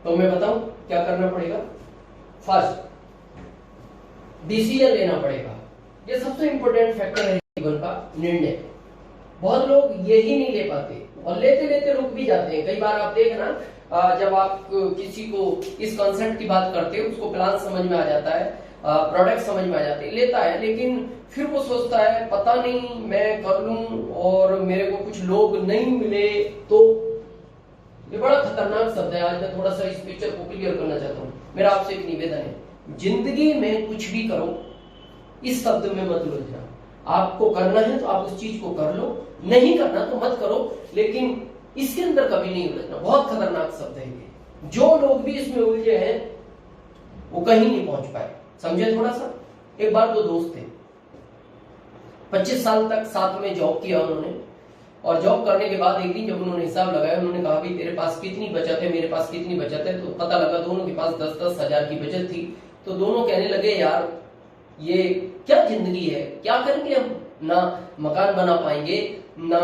तो मैं बताऊं क्या करना पड़ेगा। फर्स्ट, डिसीजन लेना पड़ेगा। ये सबसे इंपॉर्टेंट फैक्टर है जीवन का, निर्णय। बहुत लोग यही नहीं ले पाते और लेते लेते रुक भी जाते हैं। कई बार आप देखना, जब आप किसी को इस कॉन्सेप्ट की बात करते हो, उसको प्लान समझ में आ जाता है, प्रोडक्ट समझ में आ जाते हैं, लेता है, लेकिन फिर वो सोचता है पता नहीं मैं कर लूं और मेरे को कुछ लोग नहीं मिले तो। ये बड़ा खतरनाक शब्द है। आज मैं थोड़ा सा इस पिक्चर को क्लियर करना चाहता हूँ। मेरा आपसे एक निवेदन है, जिंदगी में कुछ भी करो, इस शब्द में मत उलझना। आपको करना है तो आप उस चीज को कर लो, नहीं करना तो मत करो, लेकिन इसके अंदर कभी नहीं उलझना। बहुत खतरनाक शब्द है ये। जो लोग भी इसमें उलझे हैं वो कहीं नहीं पहुंच पाए। समझे थोड़ा सा। एक बार 2 दोस्त थे, 25 साल तक साथ में जॉब किया उन्होंने, और जॉब करने के बाद एक दिन जब उन्होंने हिसाब लगाया, उन्होंने कहा भाई तेरे पास कितनी बचत है, मेरे पास कितनी बचत है, तो पता लगा दोनों के पास 10-10 हजार की बचत थी। तो दोनों कहने लगे यार ये क्या जिंदगी है, क्या करेंगे हम, ना मकान बना पाएंगे, ना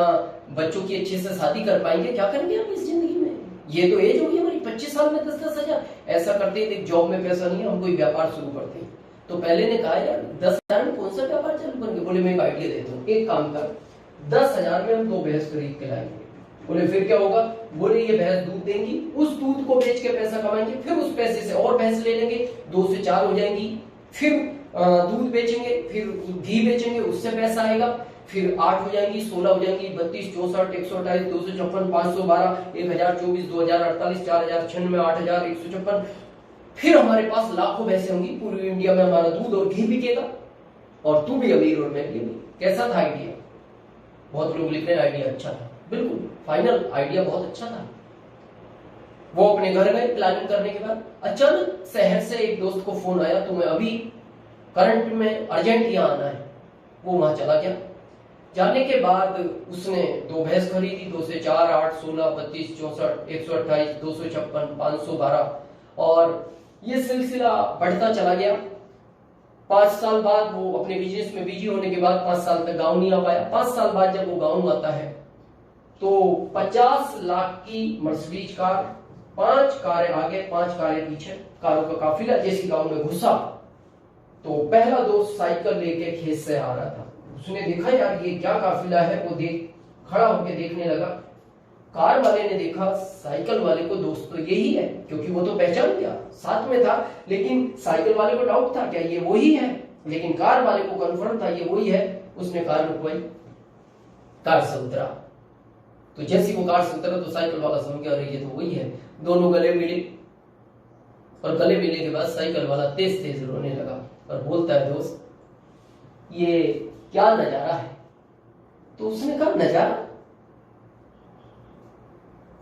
बच्चों की अच्छे से शादी कर पाएंगे, क्या करेंगे हम इस जिंदगी में? ये तो एज होगी हमारी 25 साल में 10-10 हजार। ऐसा करते हैं, जॉब में पैसा नहीं है, हम कोई व्यापार शुरू करते हैं। तो पहले ने कहा यार 10,000 में कौन सा व्यापार चालू करेंगे? बोले मैं एक आइडिया देता हूँ, एक काम कर, 10,000 में हम 2 भैंस खरीद के लाएंगे। बोले फिर क्या होगा? बोले ये भैंस दूध देंगी, उस दूध को बेच के पैसा कमाएंगे, फिर उस पैसे से और भैंस ले लेंगे, 2 से 4 हो जाएंगी, फिर दूध बेचेंगे, फिर घी बेचेंगे, उससे पैसा आएगा, फिर 8 हो जाएंगी, 16 हो जाएंगी, 32, 64, 128, 256, 512, 1024, 2048, 4096, 8000, 156, फिर हमारे पास लाखों भैंसे होंगी, पूरी इंडिया में हमारा दूध और घी बिकेगा, और तू भी अमीर और मैं भी अमीर। कैसा था आइडिया? बहुत लोग लिख रहे हैं आइडिया अच्छा था। बिल्कुल फाइनल आइडिया बहुत अच्छा था। वो अपने घर गए प्लानिंग करने के बाद, अचानक शहर से एक दोस्त को फोन आया, तुम्हें अभी करंट में अर्जेंट यहाँ आना है। वो वहां चला गया। जाने के बाद उसने 2 भैंस खरीदी, 2 से 4, 8, 16, 32, 64, 128, 256, 512, और ये सिलसिला बढ़ता चला गया। 5 साल बाद वो अपने बिजनेस में बिजी होने के बाद 5 साल तक गांव नहीं आ पाया। 5 साल बाद जब वो गांव आता है तो 50 लाख की मर्सिडीज कार, 5 कारें आगे, 5 कारें पीछे, कारों का काफिला जैसी गांव में घुसा। तो पहला दोस्त साइकिल लेके खेत से आ रहा था। उसने देखा यार ये क्या काफिला है, वो खड़ा होकर देखने लगा। कार वाले ने देखा साइकिल वाले को दोस्त तो यही है, क्योंकि वो तो पहचान गया, साथ में था। लेकिन साइकिल वाले को डाउट था क्या ये वही है, लेकिन कार वाले को कंफर्म था ये वही है। उसने कार रुकवाई, कार से उतरा। तो जैसी वो कार से उतरा तो साइकिल वाला समझ गया अरे ये तो वही है। दोनों गले मिले, और गले मिलने के बाद साइकिल वाला तेज तेज रोने लगा और बोलता है दोस्त ये क्या नजारा है? तो उसने कहा नजारा?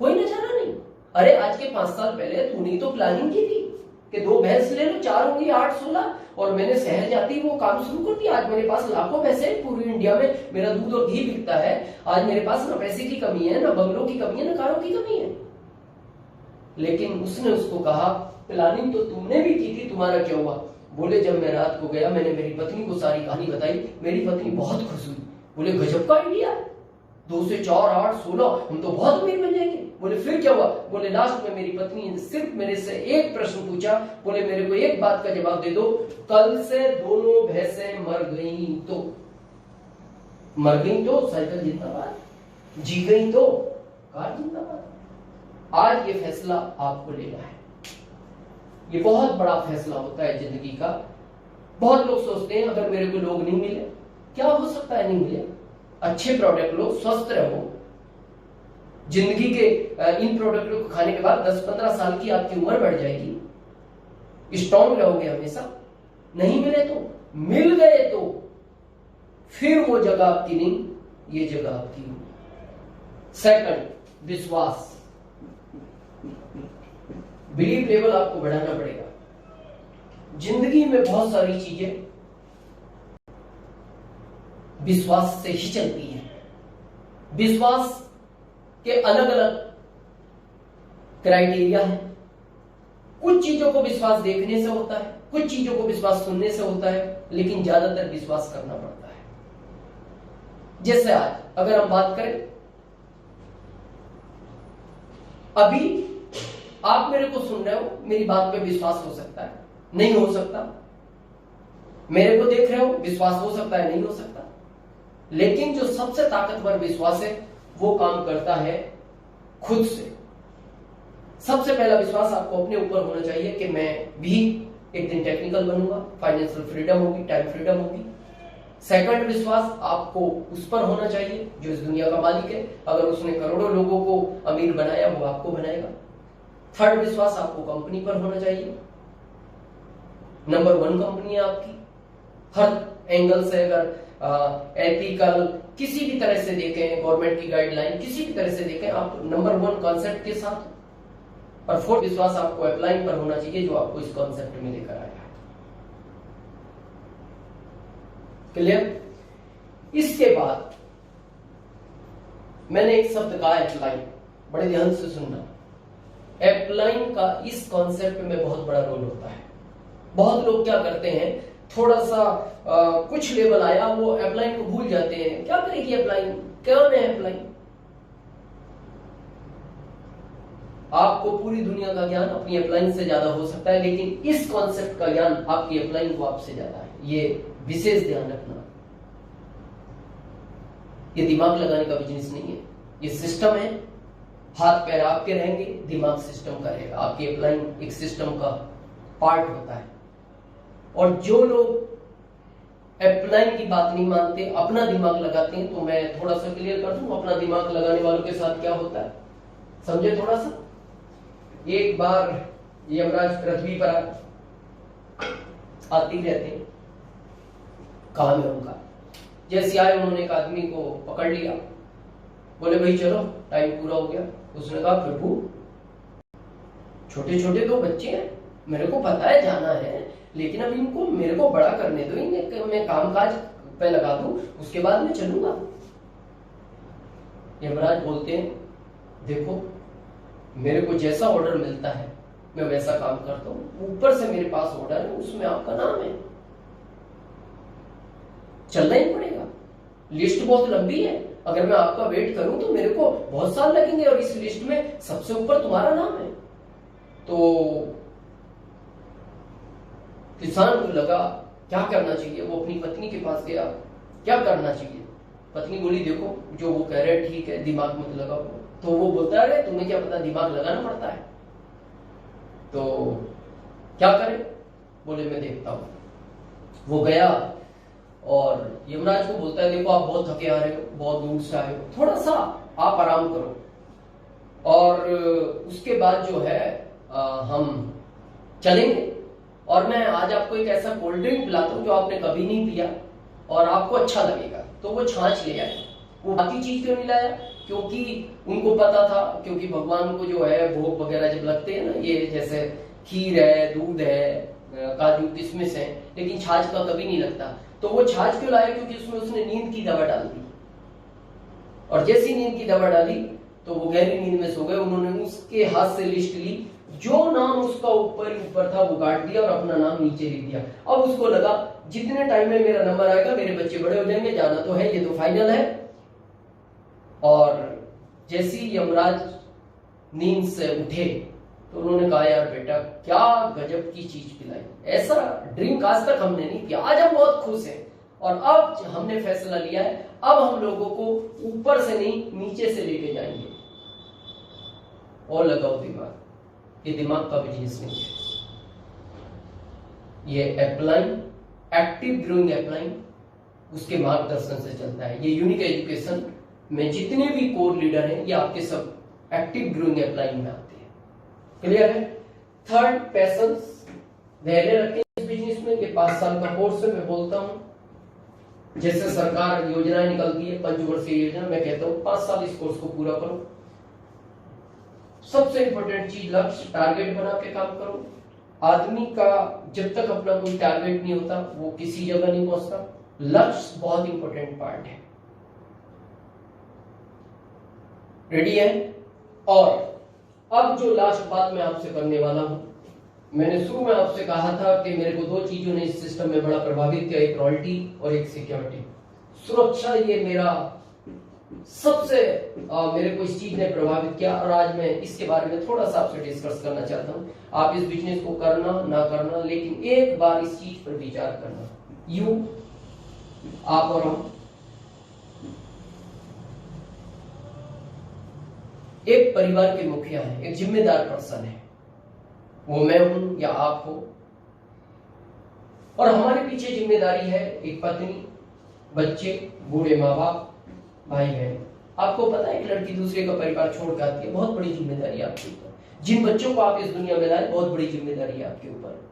कोई नजारा नहीं। अरे आज के 5 साल पहले तूने तो प्लानिंग की थी कि 2 भैंस ले लो, 4 होंगी, 8, 16, और मैंने शहर जाती वो काम शुरू कर दिया। आज मेरे पास लाखों पैसे, पूरी इंडिया में मेरा दूध और घी बिकता है। आज मेरे पास ना पैसे की कमी है, ना बंगलों की कमी है, ना कारों की कमी है। लेकिन उसने उसको कहा प्लानिंग तो तुमने भी की थी, तुम्हारा क्या हुआ? बोले जब मैं रात को गया मैंने मेरी पत्नी को सारी कहानी बताई, मेरी पत्नी बहुत खुश हुई। बोले गजब का आइडिया, 2 से 4, 8, 16, हम तो बहुत अमीर बन जाएंगे। बोले फिर क्या हुआ? बोले लास्ट में मेरी पत्नी ने सिर्फ मेरे से एक प्रश्न पूछा। बोले मेरे को एक बात का जवाब दे दो, कल से दोनों भैंसें मर गई तो? मर गई तो साइकिल जिंदाबाद, जी गई तो कार जिंदाबाद। आज ये फैसला आपको लेना है। ये बहुत बड़ा फैसला होता है जिंदगी का। बहुत लोग सोचते हैं अगर मेरे को लोग नहीं मिले, क्या हो सकता है नहीं मिले? अच्छे प्रोडक्ट लो, स्वस्थ रहो, जिंदगी के इन प्रोडक्टों को खाने के बाद 10-15 साल की आपकी उम्र बढ़ जाएगी, स्ट्रॉन्ग रहोगे हमेशा। नहीं मिले तो, मिल गए तो फिर वो जगह आपकी नहीं, ये जगह आपकी होगी। सेकंड, विश्वास, बिलीव लेवल आपको बढ़ाना पड़ेगा। जिंदगी में बहुत सारी चीजें विश्वास से ही चलती है। विश्वास के अलग अलग क्राइटेरिया है। कुछ चीजों को विश्वास देखने से होता है, कुछ चीजों को विश्वास सुनने से होता है, लेकिन ज्यादातर विश्वास करना पड़ता है। जैसे आज अगर हम बात करें, अभी आप मेरे को सुन रहे हो, मेरी बात पे विश्वास हो सकता है, नहीं हो सकता। मेरे को देख रहे हो, विश्वास हो सकता है, नहीं हो सकता। लेकिन जो सबसे ताकतवर विश्वास है वो काम करता है खुद से। सबसे पहला विश्वास आपको अपने ऊपर होना चाहिए कि मैं भी एक दिन टेक्निकल बनूंगा, फाइनेंशियल फ्रीडम होगी, टाइम फ्रीडम होगी। सेकंड विश्वास आपको उस पर होना चाहिए जो इस दुनिया का मालिक है। अगर उसने करोड़ों लोगों को अमीर बनाया, वो आपको बनाएगा। थर्ड विश्वास आपको कंपनी पर होना चाहिए। नंबर 1 कंपनी है आपकी, हर एंगल से। अगर एथिकल किसी भी तरह से देखें, गवर्नमेंट की गाइडलाइन किसी भी तरह से देखें, आप नंबर 1 कॉन्सेप्ट के साथ। और फोर्थ विश्वास आपको अपलाइन पर होना चाहिए जो आपको इस कॉन्सेप्ट में लेकर आया है। क्लियर? इसके बाद मैंने एक शब्द कहा अपलाइन, बड़े ध्यान से सुनना। अपलाइन का इस कॉन्सेप्ट में बहुत बड़ा रोल होता है। बहुत लोग क्या करते हैं, थोड़ा सा कुछ लेवल आया, वो अपलाइन को भूल जाते हैं। क्या करेगी अपलाइन, कौन है अपलाइन? आपको पूरी दुनिया का ज्ञान अपनी अपलाइन से ज्यादा हो सकता है, लेकिन इस कॉन्सेप्ट का ज्ञान आपकी अपलाइन को आपसे ज्यादा है। ये विशेष ध्यान रखना। ये दिमाग लगाने का बिजनेस नहीं है, ये सिस्टम है। हाथ पैर आपके रहेंगे, दिमाग सिस्टम का रहेगा। आपकी अपलाइन एक सिस्टम का पार्ट होता है। और जो लोग अपलाइन की बात नहीं मानते, अपना दिमाग लगाते हैं, तो मैं थोड़ा सा क्लियर कर दूं अपना दिमाग लगाने वालों के साथ क्या होता है, समझे थोड़ा सा। एक बार यमराज पृथ्वी पर आते रहते हैं, काम है उनका। जैसे आए उन्होंने एक आदमी को पकड़ लिया, बोले भाई चलो टाइम पूरा हो गया। उसने कहा प्रभु छोटे छोटे 2 बच्चे हैं, मेरे को पता है जाना है, लेकिन अब इनको मेरे को बड़ा करने दो, इन्हें मैं कामकाज पे लगा दूं, उसके बाद मैं चलूंगा। यमराज बोलते हैं देखो मेरे को जैसा ऑर्डर मिलता है मैं वैसा काम करता हूं, ऊपर से मेरे पास ऑर्डर है, उसमें आपका नाम है, चलना ही पड़ेगा। लिस्ट बहुत लंबी है, अगर मैं आपका वेट करूं तो मेरे को बहुत साल लगेंगे, और इस लिस्ट में सबसे ऊपर तुम्हारा नाम है। तो किसान को लगा क्या करना चाहिए, वो अपनी पत्नी के पास गया, क्या करना चाहिए। पत्नी बोली देखो जो वो कह रहे ठीक है, दिमाग मत लगाओ। तो वो बोलता है तुम्हें क्या पता दिमाग लगाना पड़ता है, तो क्या करें। बोले मैं देखता हूं। वो गया और यमराज को बोलता है देखो आप बहुत थके आ रहे हो, बहुत दूर से आए हो, थोड़ा सा आप आराम करो, और उसके बाद जो है हम चलेंगे, और मैं आज आपको एक ऐसा कोल्ड ड्रिंक पिलाता हूं जो आपने कभी नहीं पिया और आपको अच्छा लगेगा। तो वो छाछ ले आए। वो बाकी चीज क्यों नहीं लाया, क्योंकि उनको पता था, क्योंकि भगवान को जो है भोग वगैरह जब लगते हैं ना, ये जैसे खीर है, दूध है, काजू किशमिश है, लेकिन छाछ का कभी नहीं लगता। तो वो छाछ क्यों लाया, क्योंकि उसमें उसने नींद की दवा डाल दी, और जैसी नींद की दवा डाली तो वो गहरी नींद में सो गए। उन्होंने उसके हाथ से लिस्ट ली, जो नाम उसका ऊपर था वो काट दिया और अपना नाम नीचे लिख दिया। अब उसको लगा जितने टाइम में मेरा नंबर आएगा मेरे बच्चे बड़े हो जाएंगे, जाना तो है, ये तो फाइनल है। और जैसी यमराज नींद से उठे तो उन्होंने कहा यार बेटा क्या गजब की चीज पिलाई, ऐसा ड्रिंक आज तक हमने नहीं पिया, आज हम बहुत खुश हैं, और अब हमने फैसला लिया है अब हम लोगों को ऊपर से नहीं नीचे से लेके जाएंगे। और लगाओ दिमाग, ये दिमाग का बिजनेस नहीं है, ये अपलाइन, एक्टिव ग्रोइंग अपलाइन, उसके मार्गदर्शन से चलता है। ये यूनिक एजुकेशन में जितने भी कोर लीडर हैं ये आपके सब एक्टिव ग्रोइंग अपलाइन में आते हैं। क्लियर है। थर्ड पैशंस, धैर्य रखें इस बिजनेस में। ये 5 साल का कोर्स है, मैं बोलता हूं जैसे सरकार योजनाएं निकलती है, पंचवर्षीय योजना, मैं कहता हूं 5 साल इस कोर्स को पूरा करो। सबसे इंपॉर्टेंट चीज लक्ष्य, टारगेट बना के काम करो। आदमी का जब तक अपना कोई टारगेट नहीं होता वो किसी जगह नहीं पहुंचता। लक्ष्य बहुत इंपॉर्टेंट पार्ट है। रेडी है। और अब जो लास्ट बात मैं आपसे करने वाला हूं, मैंने शुरू में आपसे कहा था कि मेरे को 2 चीजों ने इस सिस्टम में बड़ा प्रभावित किया, एक रॉयल्टी और एक सिक्योरिटी, सुरक्षा। ये मेरा सबसे मेरे को इस चीज ने प्रभावित किया, और आज मैं इसके बारे में थोड़ा सा आपसे डिस्कस करना चाहता हूं। आप इस बिजनेस को करना ना करना, लेकिन एक बार इस चीज पर विचार करना। आप और हम एक परिवार के मुखिया हैं, एक जिम्मेदार पर्सन है, वो मैं हूं या आप हो, और हमारे पीछे जिम्मेदारी है एक पत्नी, बच्चे, बूढ़े माँ बाप, भाई बहन। आपको पता है एक लड़की दूसरे का परिवार छोड़ के आती है, बहुत बड़ी जिम्मेदारी है आपके ऊपर। जिन बच्चों को आप इस दुनिया में लाए, बहुत बड़ी जिम्मेदारी है आपके ऊपर।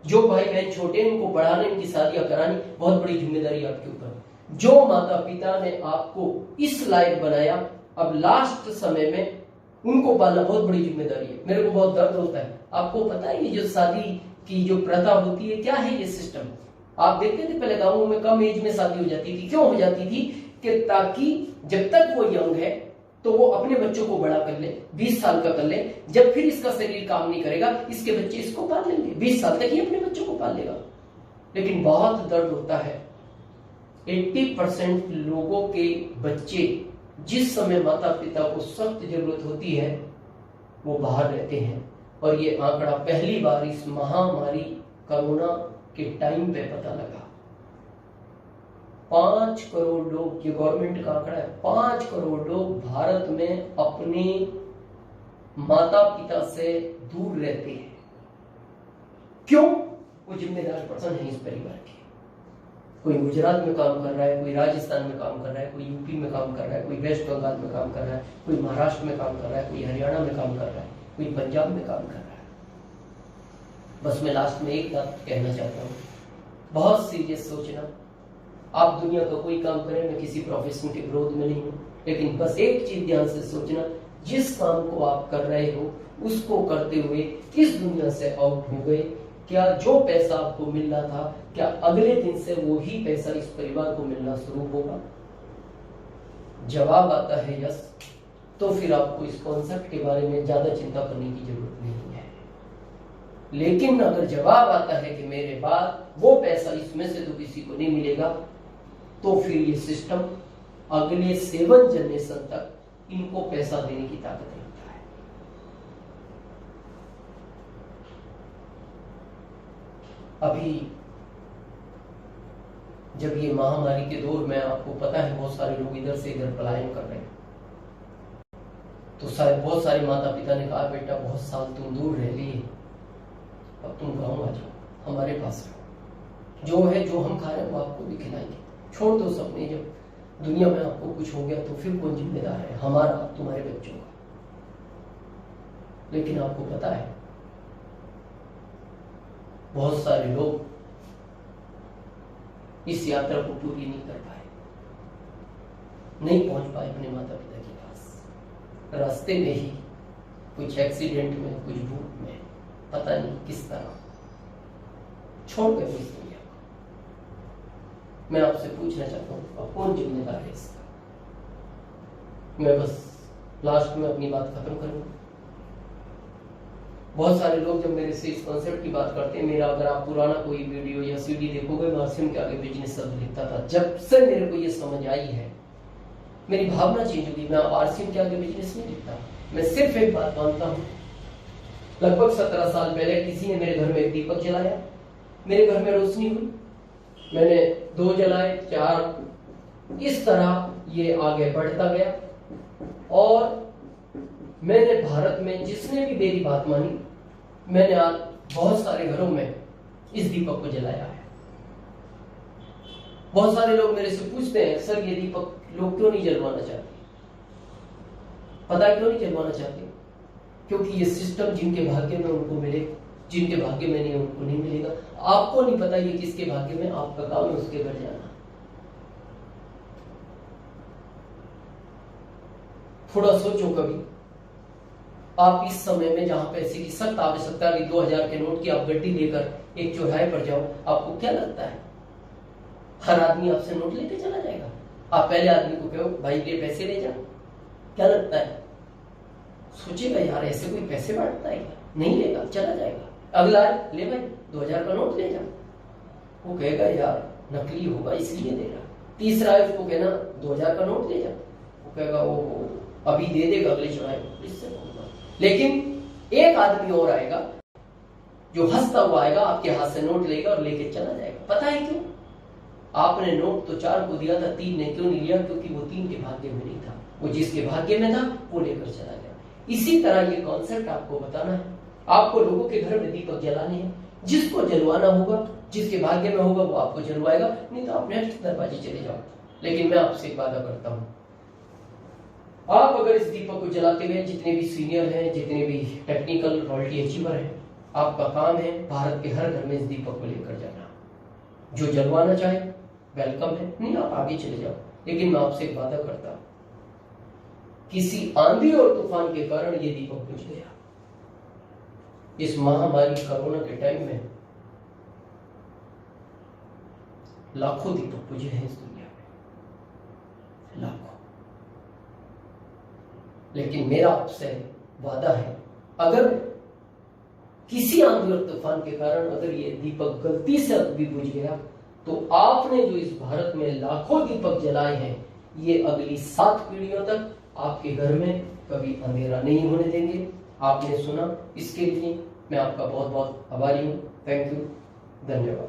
जो भाई बहन छोटे हैं उनको पढ़ाने, उनकी शादियां करानी, बहुत बड़ी जिम्मेदारी है आपके ऊपर। जो माता पिता ने आपको इस लायक बनाया, अब लास्ट समय में उनको पालना बहुत बड़ी जिम्मेदारी है। मेरे को बहुत दर्द होता है। आपको पता है ये जो शादी की जो प्रथा होती है, क्या है ये सिस्टम? आप देखते थे पहले गांवों में कम एज में शादी हो जाती थी। क्यों हो जाती थी? कि ताकि जब तक वो यंग है तो वो अपने बच्चों को बड़ा कर ले, 20 साल का कर ले, जब फिर इसका शरीर काम नहीं करेगा इसके बच्चे इसको पाल लेंगे, 20 साल तक ही अपने बच्चों को पाल लेगा। लेकिन बहुत दर्द होता है। 80% लोगों के बच्चे जिस समय माता पिता को सख्त जरूरत होती है वो बाहर रहते हैं, और ये आंकड़ा पहली बार इस महामारी कोरोना के टाइम पे पता लगा। 5 करोड़ लोग, ये गवर्नमेंट का आंकड़ा है, 5 करोड़ लोग भारत में अपने माता पिता से दूर रहते हैं। क्यों? वो जिम्मेदार पर्सन है इस परिवार के। कोई गुजरात में काम कर रहा है, कोई राजस्थान में काम कर रहा है, कोई यूपी में काम कर रहा है, कोई वेस्ट बंगाल में काम कर रहा है, कोई महाराष्ट्र में काम कर रहा है, कोई हरियाणा में काम कर रहा है, कोई पंजाब में काम कर रहा है। बस मैं लास्ट में एक बात कहना चाहता हूँ, बहुत सीरियस सोचना। आप दुनिया का कोई काम करें, मैं किसी प्रोफेशन के विरोध में नहीं हूँ, लेकिन बस एक चीज ध्यान से सोचना, जिस काम को आप कर रहे हो उसको करते हुए इस दुनिया से आउट हो गए, क्या जो पैसा आपको मिल रहा था, क्या अगले दिन से वो ही पैसा इस परिवार को मिलना शुरू होगा? जवाब आता है यस, तो फिर आपको इस कॉन्सेप्ट के बारे में ज्यादा चिंता करने की जरूरत नहीं है। लेकिन अगर जवाब आता है कि मेरे बाद वो पैसा इसमें से तो किसी को नहीं मिलेगा, तो फिर ये सिस्टम अगले 7 जनरेशन तक इनको पैसा देने की ताकत रखता है। अभी जब ये महामारी के दौर में आपको पता है बहुत सारे लोग इधर से इधर पलायन कर रहे हैं, तो शायद बहुत सारे माता पिता ने कहा बेटा बहुत साल तुम दूर रह लिए, अब तुम गाँव आ जाओ, हमारे पास रहो, जो है जो हम खा रहे हैं वो आपको भी खिलाएंगे, छोड़ दो सपने। जब दुनिया में आपको कुछ हो गया तो फिर कौन जिम्मेदार है? हमारा, तुम्हारे बच्चों का। लेकिन आपको पता है बहुत सारे लोग इस यात्रा को पूरी नहीं कर पाए, नहीं पहुंच पाए अपने माता पिता के पास। रास्ते में ही कुछ एक्सीडेंट में, कुछ भूख में, पता नहीं किस तरह छोड़ गए इस दुनिया को। मैं आपसे पूछना चाहता हूँ, अब कौन जिम्मेदार है इसका? मैं बस लास्ट में अपनी बात खत्म करूंगा। बहुत सारे लोग जब मेरे से इस कॉन्सेप्ट की बात करते हैं, मेरा अगर आप पुराना कोई वीडियो या सीडी देखोगे, मैं आरसीएम के आगे बिजनेस शब्द लिखता था। जब से मेरे को ये समझ आई है, मेरी भावना चेंज होगी। मैं आरसीएम के आगे बिजनेस नहीं लिखता, मैं सिर्फ एक बात मानता हूँ। लगभग 17 साल पहले किसी ने मेरे घर में एक दीपक जलाया, मेरे घर में रोशनी हुई, मैंने 2 जलाए, 4, इस तरह ये आगे बढ़ता गया। और मैंने भारत में जिसने भी मेरी बात मानी, मैंने आज बहुत सारे घरों में इस दीपक को जलाया है। बहुत सारे लोग मेरे से पूछते हैं सर ये दीपक लोग क्यों नहीं जलवाना चाहते? पता क्यों नहीं जलवाना चाहते? क्योंकि ये सिस्टम जिनके भाग्य में उनको मिले, जिनके भाग्य में नहीं उनको नहीं मिलेगा। आपको नहीं पता ये किसके भाग्य में, आपका काम है उसके घर जाना। थोड़ा सोचो कभी, आप इस समय में जहां पैसे की सख्त आवश्यकता है, 2000 के नोट की आप गड्डी लेकर एक चौराहे पर जाओ, आपको क्या लगता है हर आदमी आपसे नोट लेके चला जाएगा? आप पहले आदमी को कहो भाई ये पैसे ले जा, क्या लगता है? सोचेगा यार ऐसे कोई पैसे बांटता है क्या? नहीं लेगा, चला जाएगा। अगला है ले भाई 2000 का नोट ले जा, वो कहेगा यार नकली होगा इसलिए दे रहा। तीसरा है उसको कहना 2000 का नोट ले जा, वो कहेगा वो अभी दे देगा अगले चौराहे पर, इससे होगा। लेकिन एक आदमी और आएगा जो हंसता हुआ आएगा, आपके हाथ से नोट लेगा और लेके चला जाएगा। पता है क्यों? आपने नोट तो 4 को दिया था, 3 ने क्यों नहीं लिया? क्योंकि वो 3 के भाग्य में नहीं था, वो जिसके भाग्य में था वो लेकर चला गया। इसी तरह ये कॉन्सेप्ट आपको बताना है। आपको लोगों के घर में दीपक जलाने हैं, जिसको जलवाना होगा, जिसके भाग्य में होगा वो आपको जलवाएगा, नहीं तो आप नेक्स्ट दरवाजे चले जाओ। लेकिन मैं आपसे एक वादा करता हूं, आप अगर इस दीपक को जलाते हुए, जितने भी सीनियर हैं, जितने भी टेक्निकल रॉयल्टी अचीवर हैं, आपका काम है भारत के हर घर में इस दीपक को लेकर जाना। जो जलवाना चाहे वेलकम है, नहीं आप आगे चले जाओ। लेकिन मैं आपसे एक वादा करता हूं, किसी आंधी और तूफान के कारण ये दीपक बुझ गया। इस महामारी कोरोना के टाइम में लाखों दीपक बुझे हैं इस दुनिया में, लाखों। लेकिन मेरा आपसे वादा है, अगर किसी आंधी और तूफान के कारण अगर ये दीपक गलती से भी बुझ गया तो आपने जो इस भारत में लाखों दीपक जलाए हैं, ये अगली 7 पीढ़ियों तक आपके घर में कभी अंधेरा नहीं होने देंगे। आपने सुना, इसके लिए मैं आपका बहुत बहुत आभारी हूँ। थैंक यू, धन्यवाद।